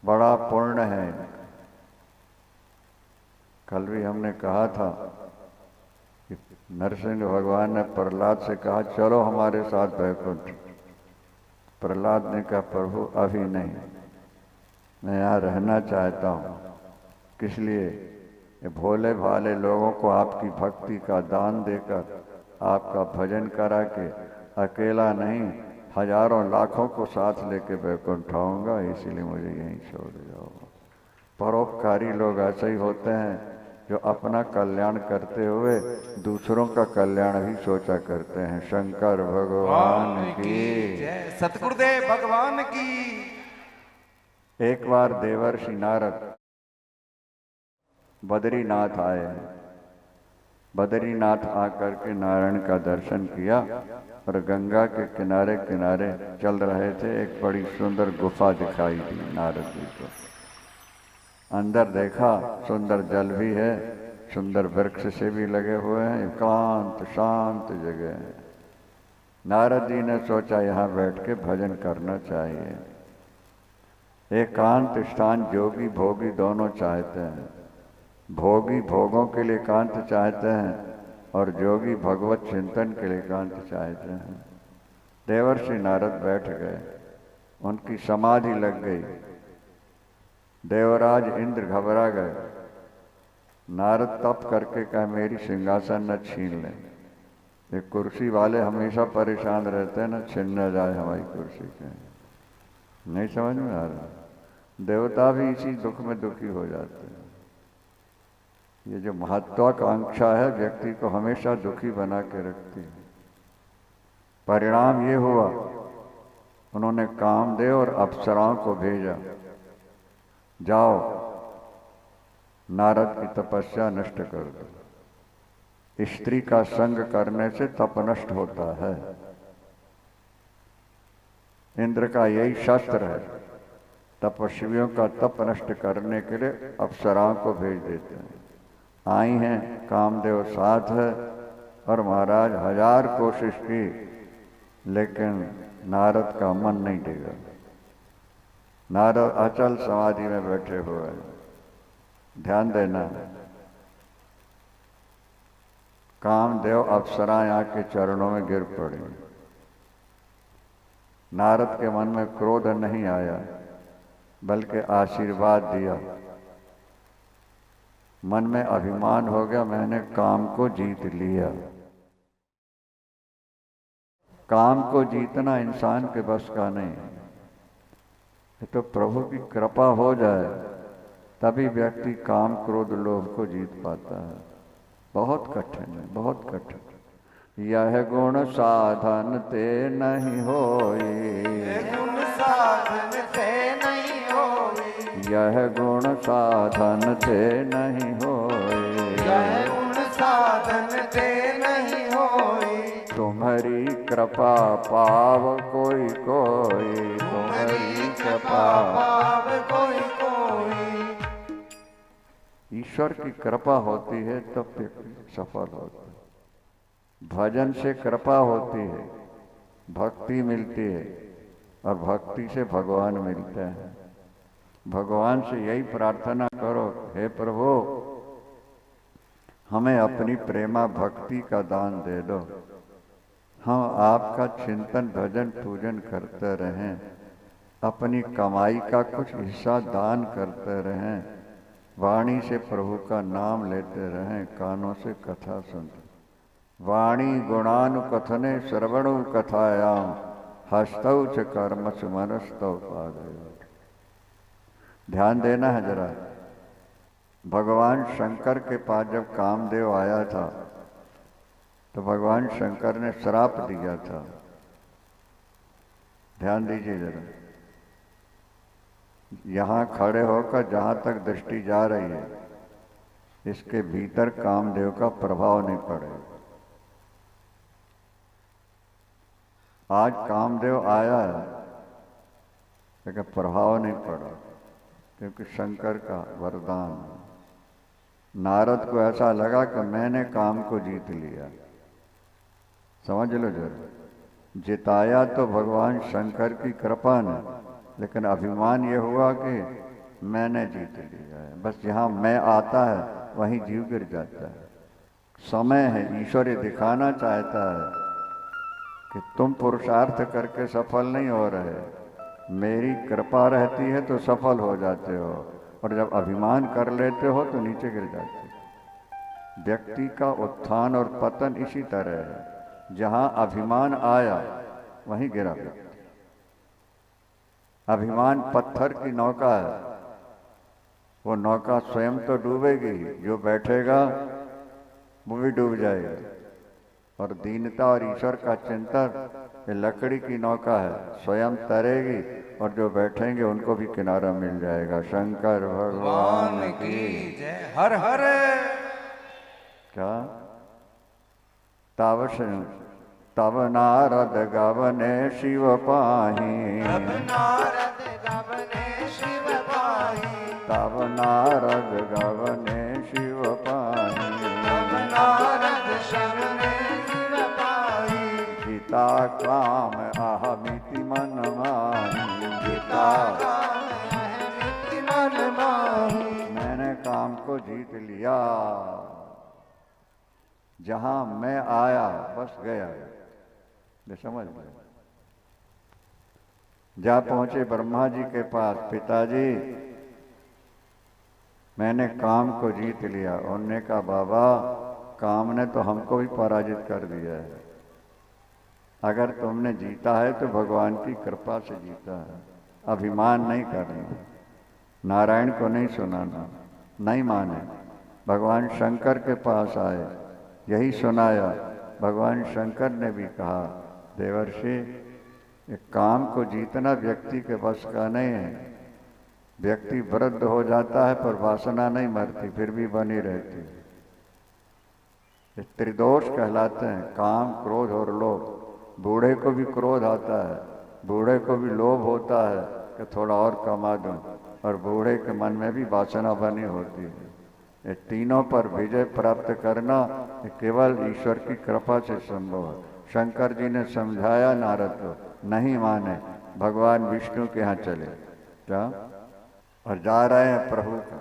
बड़ा पुण्य है। कल भी हमने कहा था कि नरसिंह भगवान ने प्रहलाद से कहा चलो हमारे साथ वैकुंठ। प्रहलाद ने कहा प्रभु अभी नहीं, मैं यहाँ रहना चाहता हूँ। किस लिए? ये भोले भाले लोगों को आपकी भक्ति का दान देकर, आपका भजन करा के अकेला नहीं, हजारों लाखों को साथ लेके वैकुंठ आऊँगा, इसीलिए मुझे यहीं छोड़ जाओ। परोपकारी लोग ऐसे ही होते हैं जो अपना कल्याण करते हुए दूसरों का कल्याण भी सोचा करते हैं। शंकर भगवान की जय, सतगुरुदेव भगवान की। एक बार देवर्षि नारद बद्रीनाथ आए। बद्रीनाथ आकर के नारायण का दर्शन किया और गंगा के किनारे किनारे चल रहे थे। एक बड़ी सुंदर गुफा दिखाई दी नारद जी को। अंदर देखा सुंदर जल भी है, सुंदर वृक्ष से भी लगे हुए हैं, एकांत शांत जगह है। नारद जी ने सोचा यहाँ बैठ के भजन करना चाहिए। एकांत स्थान जोगी भोगी दोनों चाहते हैं। भोगी भोगों के लिए एकांत चाहते हैं और जोगी भगवत चिंतन के लिए एकांत चाहते हैं। देवर्षि नारद बैठ गए, उनकी समाधि लग गई। देवराज इंद्र घबरा गए। नारद तप करके कहा मेरी सिंहासन न छीन ले। ये कुर्सी वाले हमेशा परेशान रहते हैं ना, छीन न जाए हमारी कुर्सी के। नहीं समझ में आ रहा? देवता भी इसी दुख में दुखी हो जाते हैं। ये जो महत्वाकांक्षा है व्यक्ति को हमेशा दुखी बना के रखती है। परिणाम ये हुआ, उन्होंने कामदेव और अप्सराओं को भेजा, जाओ नारद की तपस्या नष्ट कर दो। स्त्री का संग करने से तप नष्ट होता है। इंद्र का यही शास्त्र है, तपस्वियों का तप नष्ट करने के लिए अप्सराओं को भेज देते हैं। आई हैं, कामदेव साथ है और महाराज 1000 कोशिश की लेकिन नारद का मन नहीं टिका। नारद अचल समाधि में बैठे हुए हैं। ध्यान देना, कामदेव अप्सराएं आके चरणों में गिर पड़ी। नारद के मन में क्रोध नहीं आया बल्कि आशीर्वाद दिया। मन में अभिमान हो गया, मैंने काम को जीत लिया। काम को जीतना इंसान के बस का नहीं है। ये तो प्रभु की कृपा हो जाए तभी व्यक्ति काम क्रोध लोभ को जीत पाता है। बहुत कठिन है, बहुत कठिन। यह गुण साधन ते नहीं होई, गुण साधन से नहीं होई, यह गुण साधन ते नहीं होई, यह गुण साधन से नहीं होई। तुम्हारी कृपा पाव कोई कोई, तुम्हारी कृपा पाव कोई कोई। ईश्वर की कृपा होती है तब व्यक्ति सफल होता है। भजन से कृपा होती है, भक्ति मिलती है और भक्ति से भगवान मिलते हैं। भगवान से यही प्रार्थना करो, हे प्रभु हमें अपनी प्रेमा भक्ति का दान दे दो, हम आपका चिंतन भजन पूजन करते रहें, अपनी कमाई का कुछ हिस्सा दान करते रहें, वाणी से प्रभु का नाम लेते रहें, कानों से कथा सुनते। वाणी गुणानुकथने श्रवणु कथायाम हस्तौ च कर्मच मनस्तौ पादयोः। ध्यान देना है जरा। भगवान शंकर के पास जब कामदेव आया था तो भगवान शंकर ने श्राप दिया था। ध्यान दीजिए जरा। यहां खड़े होकर जहां तक दृष्टि जा रही है इसके भीतर कामदेव का प्रभाव नहीं पड़ेगा। आज कामदेव आया है लेकिन प्रभाव नहीं पड़ा क्योंकि शंकर का वरदान। नारद को ऐसा लगा कि मैंने काम को जीत लिया। समझ लो जरा। जिताया तो भगवान शंकर की कृपा ने, लेकिन अभिमान ये हुआ कि मैंने जीत लिया है। बस जहाँ मैं आता है वहीं जीव गिर जाता है। समय है, ईश्वर ये दिखाना चाहता है कि तुम पुरुषार्थ करके सफल नहीं हो रहे, मेरी कृपा रहती है तो सफल हो जाते हो, और जब अभिमान कर लेते हो तो नीचे गिर जाते हो। व्यक्ति का उत्थान और पतन इसी तरह है। जहां अभिमान आया वहीं गिरा व्यक्ति। अभिमान पत्थर की नौका है, वो नौका स्वयं तो डूबेगी, जो बैठेगा वो भी डूब जाएगा। और दीनता और ईश्वर का चिंतन ये लकड़ी की नौका है, स्वयं तरेगी और जो बैठेंगे उनको भी किनारा मिल जाएगा। शंकर भगवान की जय। हर हर। क्या तब नारद गवने शिव पाही, तब नारद गवने शिव पाही, तब नारद गवने शिव पाही, तब नारद शवने शिव पाही, गीता काम अहमिति मन माही, गीता काम अहमिति मन माही। मैंने काम को जीत लिया। जहां मैं आया बस गया, ये समझ गए। जा पहुंचे ब्रह्मा जी के पास, पिताजी मैंने काम को जीत लिया। उन्होंने कहा बाबा काम ने तो हमको भी पराजित कर दिया है। अगर तुमने जीता है तो भगवान की कृपा से जीता है। अभिमान नहीं करना, नारायण को नहीं सुनाना, नहीं माने। भगवान शंकर के पास आए, यही सुनाया। भगवान शंकर ने भी कहा देवर्षि एक काम को जीतना व्यक्ति के बस का नहीं है। व्यक्ति वृद्ध हो जाता है पर वासना नहीं मरती, फिर भी बनी रहती है। ये त्रिदोष कहलाते हैं, काम, क्रोध और लोभ। बूढ़े को भी क्रोध आता है, बूढ़े को भी लोभ होता है कि थोड़ा और कमा दूं, और बूढ़े के मन में भी वासना बनी होती है। ये तीनों पर विजय प्राप्त करना ये केवल ईश्वर की कृपा से संभव है। शंकर जी ने समझाया नारद को, नहीं माने। भगवान विष्णु के यहाँ चले, क्या और जा रहे हैं प्रभु का।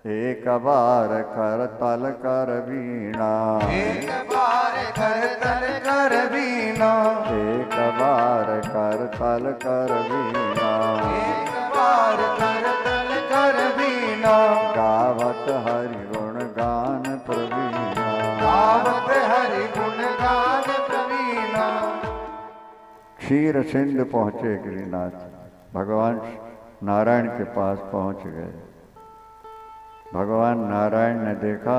एक बार कर तल कर वीणा, एक बार कर तल कर वीणा, एक बार कर तल कर वीणा, एक बार कर तल कर वीणा, गावत हरि गुण गान प्रवीणा, गावत हरि गुण गान प्रवीणा। क्षीर सिंधु पहुंचे गिरिनाथ। भगवान नारायण के पास पहुंच गए। भगवान नारायण ने देखा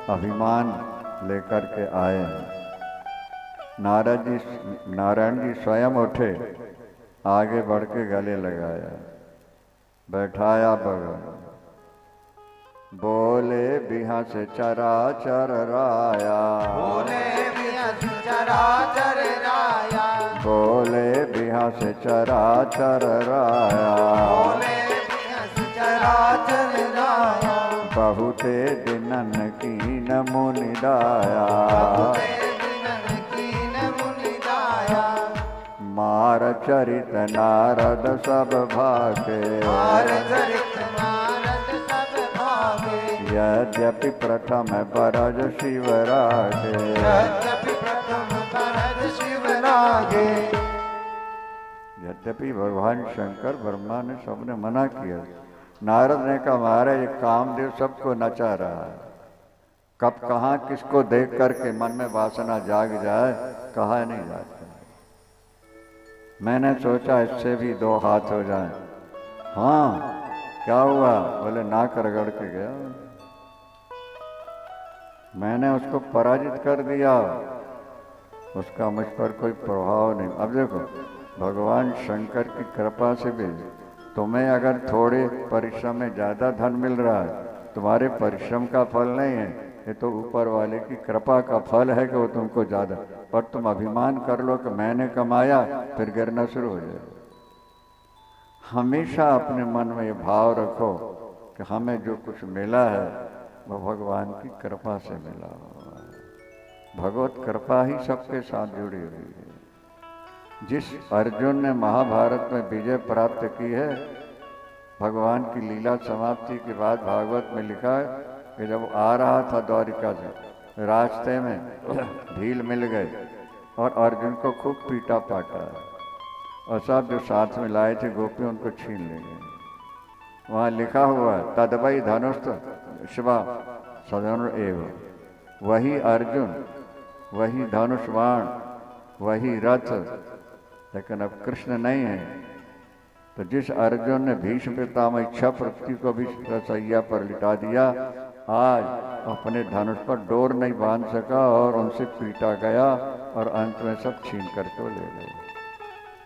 अभिमान लेकर के आए हैं। नारायण जी स्वयं उठे, आगे बढ़ के गले लगाया, बैठाया बगल, बोले बिहा से चराचर राया, बोले बिहस चराचर राया, बोले बिहा से चराचर राया, बोले बिहस चराचर राया, बहुते दिनन कीन मुनि दाया, बहुते दिनन कीन मुनि दाया, मार चरित नारद सब भागे, मार चरित नारद सब भागे, यद्यपि प्रथम बरज शिव रागे, यद्यपि प्रथम बरज शिव रागे। यद्यपि भगवान शंकर ब्रह्मा ने सबने मना किया। नारद ने कहा महाराज ये कामदेव सबको नचा रहा है, कब कहाँ किसको देख करके मन में वासना जाग जाए कहा नहीं जाता। मैंने सोचा इससे भी दो हाथ हो जाए। हाँ क्या हुआ? बोले नाक रगड़ के गया, मैंने उसको पराजित कर दिया, उसका मुझ पर कोई प्रभाव नहीं। अब देखो, भगवान शंकर की कृपा से भी तुम्हें अगर थोड़े परिश्रम में ज़्यादा धन मिल रहा है, तुम्हारे परिश्रम का फल नहीं है, ये तो ऊपर वाले की कृपा का फल है कि वो तुमको ज़्यादा। पर तुम अभिमान कर लो कि मैंने कमाया, फिर गिरना शुरू हो जाए। हमेशा अपने मन में ये भाव रखो कि हमें जो कुछ मिला है वो भगवान की कृपा से मिला हुआ है। भगवत कृपा ही सबके साथ जुड़ी हुई है। जिस अर्जुन ने महाभारत में विजय प्राप्त की है, भगवान की लीला समाप्ति के बाद भागवत में लिखा है कि जब आ रहा था द्वारिका से, रास्ते में ढील मिल गए और अर्जुन को खूब पीटा पाटा, और सब जो साथ में लाए थे गोपी उनको छीन ले गए। वहाँ लिखा हुआ है तदवै धनुष शिवा सदन एव, वही अर्जुन, वही धनुष बाण, वही रथ, लेकिन अब कृष्ण नहीं है। तो जिस अर्जुन ने भीष्म पितामह इच्छा प्रति को भी रसैया पर लिटा दिया, आज अपने धनुष पर डोर नहीं बांध सका और उनसे पीटा गया और अंत में सब छीन करके ले गए।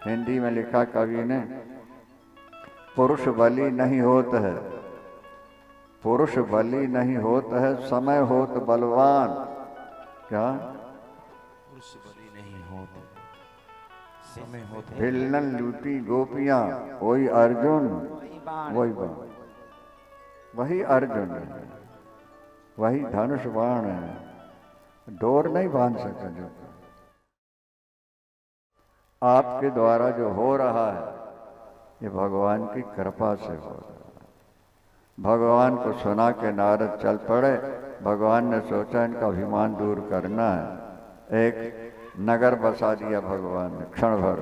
हिंदी में लिखा कवि ने, पुरुष बली नहीं होत है, पुरुष बली नहीं होत है, समय होत बलवान। क्या? पुरुष बली नहीं होते, समय होते। भिलन लूटी गोपियां, वही अर्जुन, वही बाण, वही अर्जुन है, वही धनुष बाण है, डोर नहीं बांध सकता। जो आपके द्वारा जो हो रहा है ये भगवान की कृपा से हो रहा है। भगवान को सुना के नारद चल पड़े। भगवान ने सोचा इनका अभिमान दूर करना है। एक नगर बसा दिया भगवान ने क्षण भर।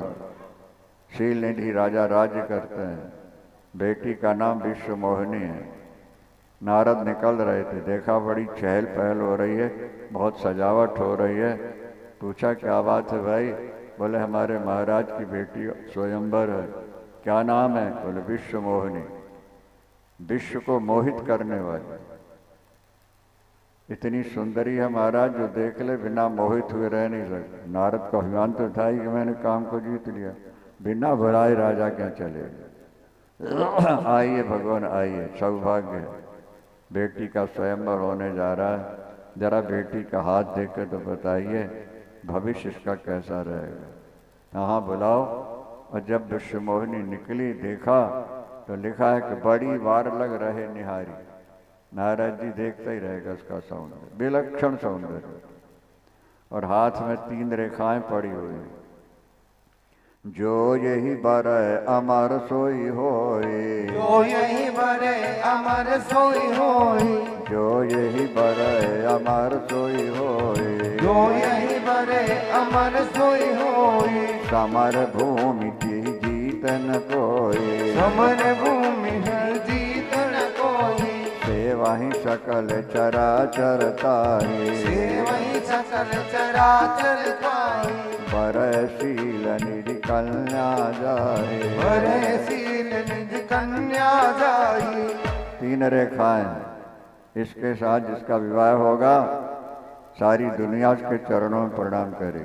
शील निधि राजा राज्य करते हैं। बेटी का नाम विश्व मोहिनी है। नारद निकल रहे थे, देखा बड़ी चहल पहल हो रही है, बहुत सजावट हो रही है। पूछा क्या बात है भाई? बोले हमारे महाराज की बेटी स्वयंवर है। क्या नाम है? बोले विश्व मोहिनी, विश्व को मोहित करने वाली। इतनी सुंदरी है महाराज, जो देख ले बिना मोहित हुए रह नहीं सकते। नारद का अभिमान तो था ही कि मैंने काम को जीत लिया, बिना बुलाए राजा क्या चले। आइए भगवान आइए, सौभाग्य है, बेटी का स्वयंवर होने जा रहा है। जरा बेटी का हाथ देख के तो बताइए भविष्य इसका कैसा रहेगा। हाँ बुलाओ। और जब विश्व मोहिनी निकली, देखा तो लिखा है कि बड़ी बार लग रहे निहारी। नारद जी देखते ही रहेगा उसका सौंदर्य, विलक्षण सौंदर्य। और हाथ में 3 रेखाएं पड़ी हुई। जो यही बरय अमर सोई होए, जो यही बरे अमर सोई होई, जो यही बरय अमर सोई होए, जो यही बरे अमर सोई होई, समर भूमि की जीत न कोई, समर भूमि है जीत न कोई, सेवहि सकल चराचर ताहि, सेवहि सकल चराचर ताहि, बरय शील निधि कन्या जाहि, बरे शील निधि कन्या जाहि। 3 रेखाएं। इसके साथ जिसका विवाह होगा सारी दुनिया उसके चरणों में प्रणाम करे।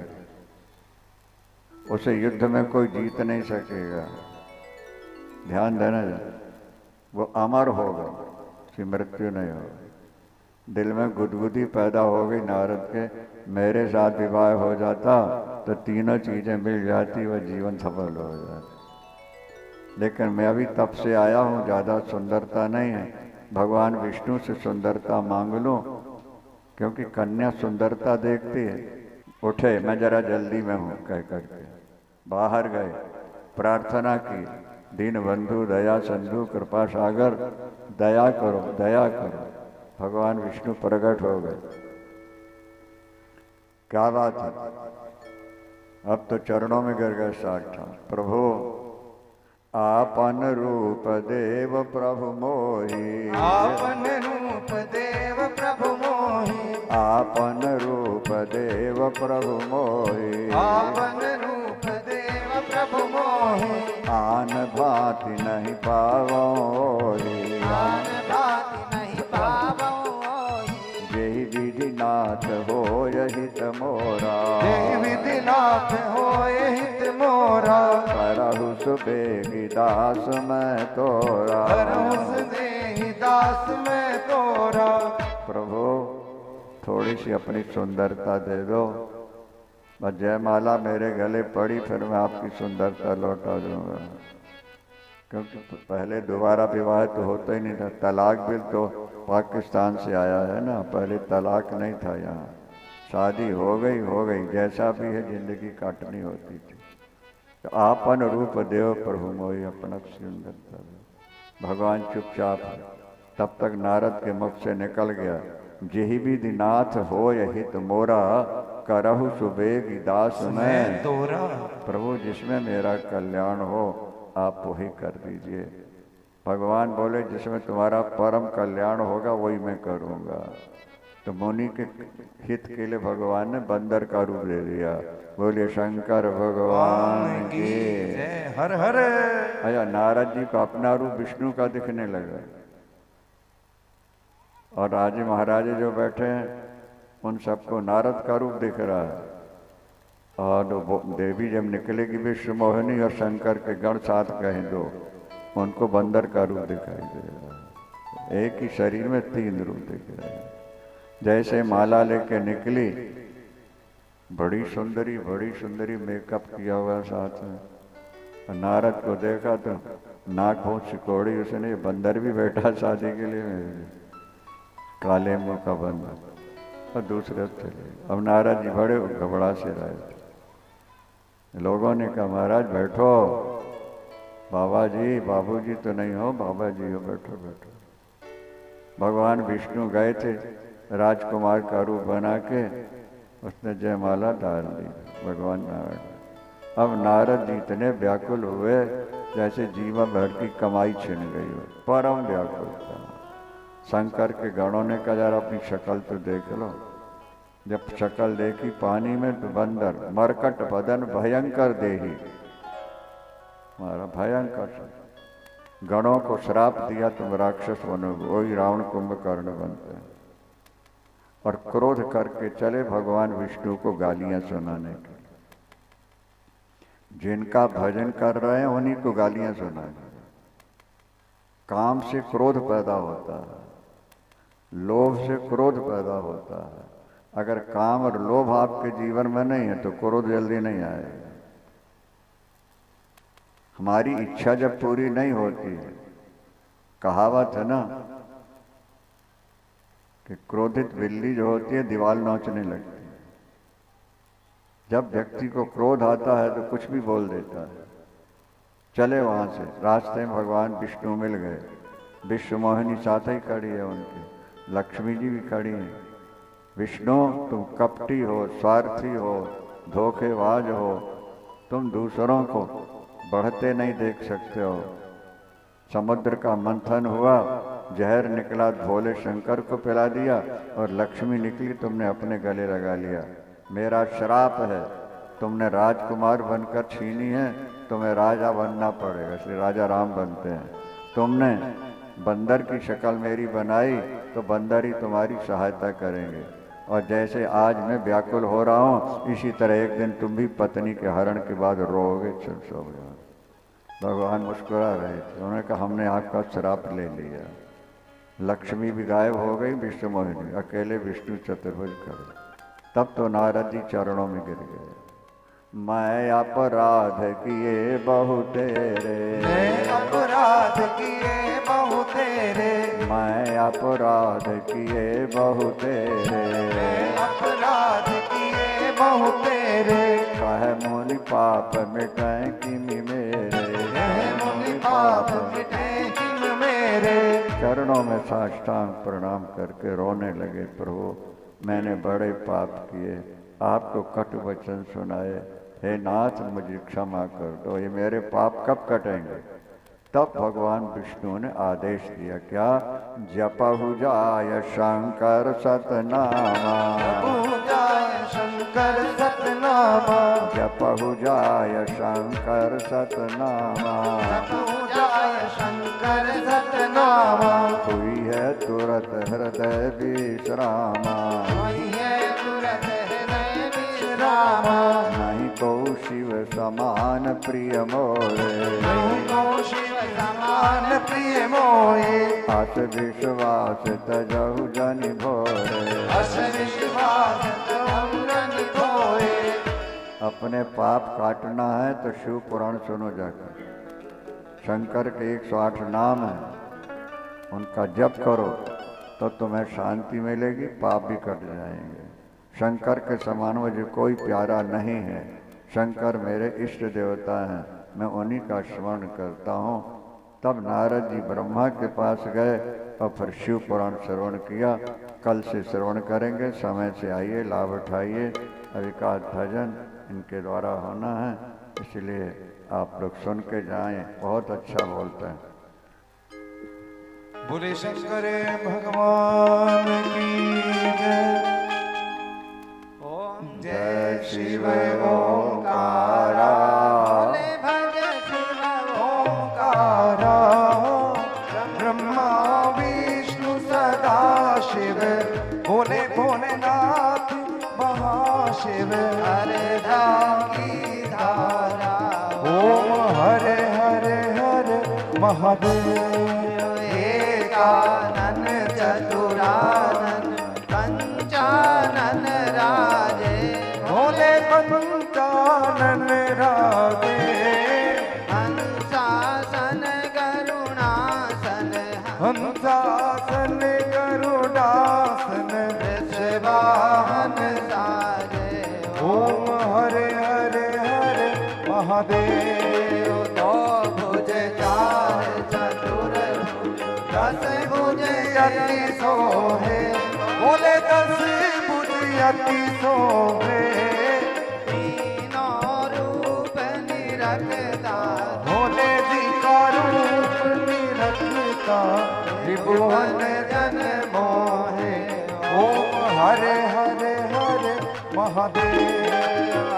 उसे युद्ध में कोई जीत नहीं सकेगा। ध्यान देना, वो अमर होगा, उसकी मृत्यु नहीं होगी। दिल में गुदगुदी पैदा हो गई नारद के, मेरे साथ विवाह हो जाता तो तीनों चीजें मिल जाती, वह जीवन सफल हो जाता। लेकिन मैं अभी तब से आया हूँ, ज़्यादा सुंदरता नहीं है, भगवान विष्णु से सुंदरता मांग लो, क्योंकि कन्या सुंदरता देखती है। उठे, मैं जरा जल्दी में हूँ कह करके बाहर गए, प्रार्थना की, दीन बंधु दया सिंधु कृपा सागर, दया करो दया करो। भगवान विष्णु प्रकट हो गए। क्या बात है, अब तो चरणों में गिर गए साक्षात। प्रभु आपन रूप देव प्रभु मोहि, आपन रूप देव प्रभु मोहि, आपन रूप देव प्रभु मोहि, आपन रूप देव प्रभु मोहि, आन भांति नहीं पावोहि, साथ होए हित मोरा, करहु सुबेगी दास मैं तोरा। करहु देहि दास मैं तोरा। प्रभु थोड़ी सी अपनी सुंदरता दे दो, बस जयमाला मेरे गले पड़ी फिर मैं आपकी सुंदरता लौटा दूंगा। क्योंकि पहले दोबारा विवाह तो होता ही नहीं था। तलाक बिल तो पाकिस्तान से आया है ना, पहले तलाक नहीं था यहाँ। शादी हो गई, जैसा भी है जिंदगी काटनी होती थी। तो आपन रूप देव प्रभु मोहि अपना सुंदरता दे। भगवान चुपचाप है। तब तक नारद के मुख से निकल गया, जेहि विधि नाथ होय हित मोरा, करहु सुबेगी दास मैं तोरा। प्रभु जिसमें मेरा कल्याण हो आप वही कर दीजिए। भगवान बोले जिसमें तुम्हारा परम कल्याण होगा वही मैं करूँगा। तो मुनि के हित के लिए भगवान ने बंदर का रूप ले लिया। बोले शंकर भगवान की जय। हर हर। अया नारद जी को अपना रूप विष्णु का दिखने लगा, और राजे महाराजे जो बैठे हैं उन सबको नारद का रूप दिख रहा है। और देवी जब निकलेगी विश्व मोहिनी और शंकर के गण साथ कहें दो, उनको बंदर का रूप दिखाई दे रहा है। एक ही शरीर में 3 रूप दिख रहे हैं। जैसे माला लेके निकली, बड़ी सुंदरी मेकअप किया हुआ साथ में। नारद को देखा तो नाक हो सिकोड़ी उसने, बंदर भी बैठा शादी के लिए मेरे, काले मुंह का बंदर। और दूसरे चले। अब नारद जी बड़े घबरा से रहे थे। लोगों ने कहा महाराज बैठो, बाबा जी बाबू जी तो नहीं हो, बाबा जी हो, बैठो बैठो। भगवान विष्णु गए थे राजकुमार का रूप बना के, उसने जयमाला डाल दी भगवान नारायण। अब नारद जी इतने व्याकुल हुए जैसे जीवन भर की कमाई छिन गई हो, परम व्याकुल था। शंकर के गणों ने कहा यार अपनी शक्ल तो देख लो। जब शक्ल देखी पानी में तो बंदर, मरकट बदन भयंकर देही, हमारा भयंकर। गणों को श्राप दिया तुम राक्षस बनोगे, वही रावण कुंभकर्ण बनते हैं। और क्रोध करके चले भगवान विष्णु को गालियां सुनाने के। जिनका भजन कर रहे हैं उन्हीं को गालियां सुनाने। काम से क्रोध पैदा होता है, लोभ से क्रोध पैदा होता है। अगर काम और लोभ आपके जीवन में नहीं है तो क्रोध जल्दी नहीं आएगा। हमारी इच्छा जब पूरी नहीं होती है, कहावत है ना कि क्रोधित बिल्ली जो होती है दीवार नोचने लगती है। जब व्यक्ति को क्रोध आता है तो कुछ भी बोल देता है। चले वहां से, रास्ते में भगवान विष्णु मिल गए। विश्व मोहिनी साथ ही खड़ी है उनकी, लक्ष्मी जी भी खड़ी हैं। विष्णु तुम कपटी हो, स्वार्थी हो, धोखेबाज हो, तुम दूसरों को बढ़ते नहीं देख सकते हो। समुद्र का मंथन हुआ, जहर निकला, भोले शंकर को पिला दिया, और लक्ष्मी निकली तुमने अपने गले लगा लिया। मेरा श्राप है, तुमने राजकुमार बनकर छीनी है, तुम्हें राजा बनना पड़ेगा, इसलिए राजा राम बनते हैं। तुमने बंदर की शक्ल मेरी बनाई तो बंदर ही तुम्हारी सहायता करेंगे। और जैसे आज मैं व्याकुल हो रहा हूँ, इसी तरह एक दिन तुम भी पत्नी के हरण के बाद रोओगे। चल सो गया। भगवान मुस्कुरा रहे थे। उन्होंने कहा हमने आपका श्राप ले लिया। लक्ष्मी भी गायब हो गई, विष्णु मोहिनी अकेले विष्णु चतुर्भुज करे। तब तो नारद जी चरणों में गिर गए। मैं अपराध किए बहु तेरे, मैं अपराध किए बहु तेरे, मैं अपराध किए बहु तेरे, मैं अपराध किए बहु तेरे। कह मुनि पाप मिटाए किमि मेरे, कह मुनि पाप मिटाए किमि मेरे। चरणों में साष्टांग प्रणाम करके रोने लगे। प्रभु मैंने बड़े पाप किए, आपको कटु वचन सुनाए, हे नाथ मुझे क्षमा कर दो, ये मेरे पाप कब कटेंगे। तब भगवान विष्णु ने आदेश दिया, क्या? जपहु जाय शंकर सतनामा, जपहु जाय शंकर सतनामा, जपहु जाय शंकर सतनामा, जपहु जाय शंकर सतनामा। हुई है तुरत हृदय विश्रामा, हुई है तुरत हृदय विश्रामा। नहीं को शिव समान प्रिय मोरे। नहीं को शिव समान प्रिय मोहे। आस विश्वास तजहु जनि भोरे। अस विश्वास तजहु जनि भोरे। अपने पाप काटना है तो शिव पुराण सुनो जाकर। शंकर के 108 नाम हैं, उनका जप करो तो तुम्हें शांति मिलेगी, पाप भी कट जाएंगे। शंकर के समान मुझे कोई प्यारा नहीं है। शंकर मेरे इष्ट देवता हैं, मैं उन्हीं का स्मरण करता हूँ। तब नारद जी ब्रह्मा के पास गए और फिर शिव पुराण श्रवण किया। कल से श्रवण करेंगे, समय से आइए, लाभ उठाइए। अविकात भजन इनके द्वारा होना है, इसलिए आप लोग सुन के जाएं, बहुत अच्छा बोलते हैं। बोले शंकर भगवान की जय। ओम जय शिव ओंकारा। भज शिव ओंकारा। ब्रह्मा विष्णु सदा शिव। भोले भोलेनाथ महाशिव। हरे धाम की धारा। ओम हरे हरे हरे महादेव। एकानन चतुरानन पंचानन राजे। भोले पंचानन राजे। हंसासन करुणासन। हंसासन करुणासन। वृषवाहन साजे। ओम हरे हरे हरे महादेव। तो भुज चार चतुर दस भुज अति सोहे। बोले 10 भुज अति सोहे। तीनों रूप निरखता। भोले जी का रूप निरखता। त्रिभुवन जन मोहे। ओम हरे हरे हरे महादेव।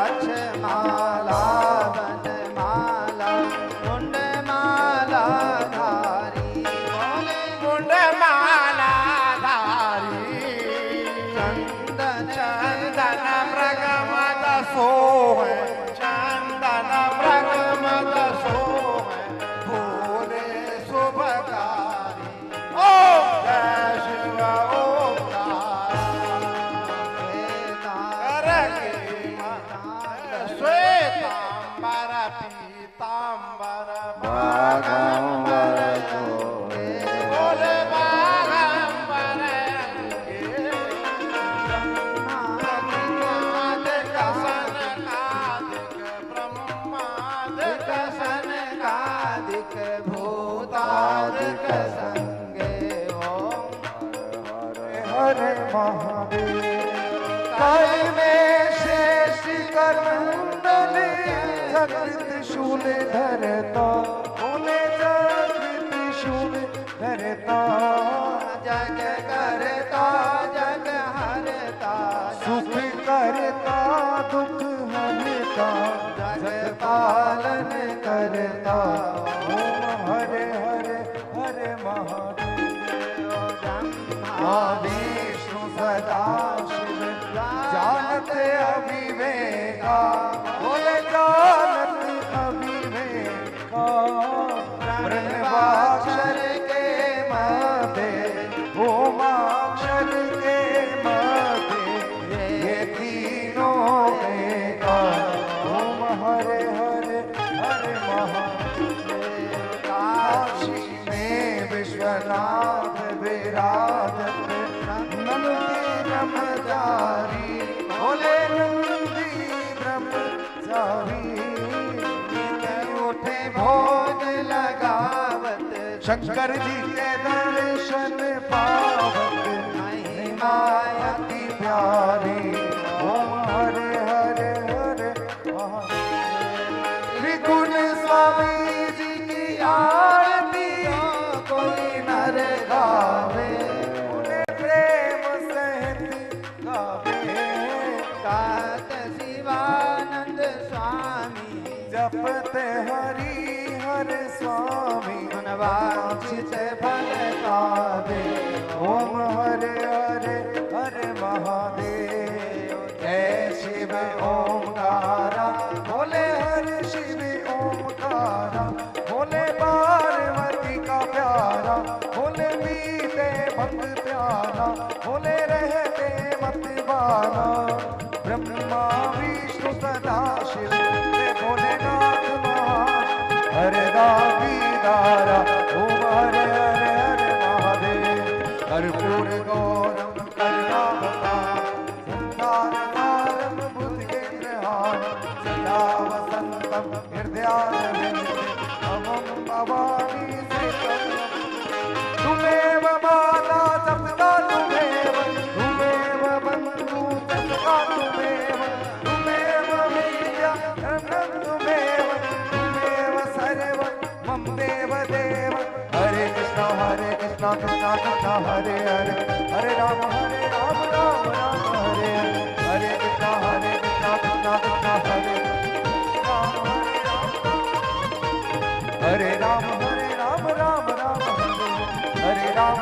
अक्षमाला वनमाला मुंडमाला धारी। बोले मुंडमाला धारी। चंदन चंदन मृगमद सोहे। चंदन मृगमद सोहे। भोले शुभकारी। ओम जय शिव श्वेतांबर पीतांबर बागंबर सोहे। बोले बागंबर ब्रह्मादिक सनकादिक। ब्रह्मादिक सनकादिक भूतादिक संगे। ओम हरे महादेव। कर में शेष करमंडल। जगत शूल धरता। बोले जगत शूल धरता। जग करता जग हरता। सुख करता दुख हरता। जग पालन करता। ओम हरे हरे हरे महादेव। ब्रह्मा विष्णु सदा शिव। जानत अविवेका। बोले जानत अविवेका। ब्रह्माक्षर के मध्य। ओमाक्षर के मध्य। ये तीनों का। ओम हरे हरे हरे महादेव। काशी में विश्वनाथ विराजत। नंदी ब्रह्मचारी। बोले नंदी ब्रह्मचारी। उठे भोग लगावत। शंकर जी के दर्शन पावत। महिमा अति प्यारी। ओम हरे हरे हरे महादेव। त्रिगुण स्वामी जी की आरती कोई नर गावे। प्रेम सहित गावे। कात शिवानंद स्वामी। जपते हरि हर स्वामी। मनवांछित फल पावे। ओम हरे हरे हरे महादेव। जय शिव ओंकारा। भंग प्याला, भोले रहते मत बाला। ब्रह्मा विष्णु सदा शिव, रे भोलेनाथ महादेव। हरे दारा ओम हरे हरे हरे महादेव। कर्पूर गौरम करुणावतारम, संसार सारम बुद्धिकेन्द्रहारम, सदा वसंतम हृदयारविंदे, अहं भवानी श्रीचरणं। तुमेव माता सप्ता तुमेव, तुमेव बन्धु सप्ता तुमेव, तुमेव विद्या धनं तुमेव, तुमेव सर्वं मम देव देव। हरे कृष्णा कृष्णा कृष्णा हरे हरे, हरे राम राम राम हरे हरे। हरे कृष्णा कृष्णा कृष्णा हरे राम हरे राम राम राम हरे। हरे राम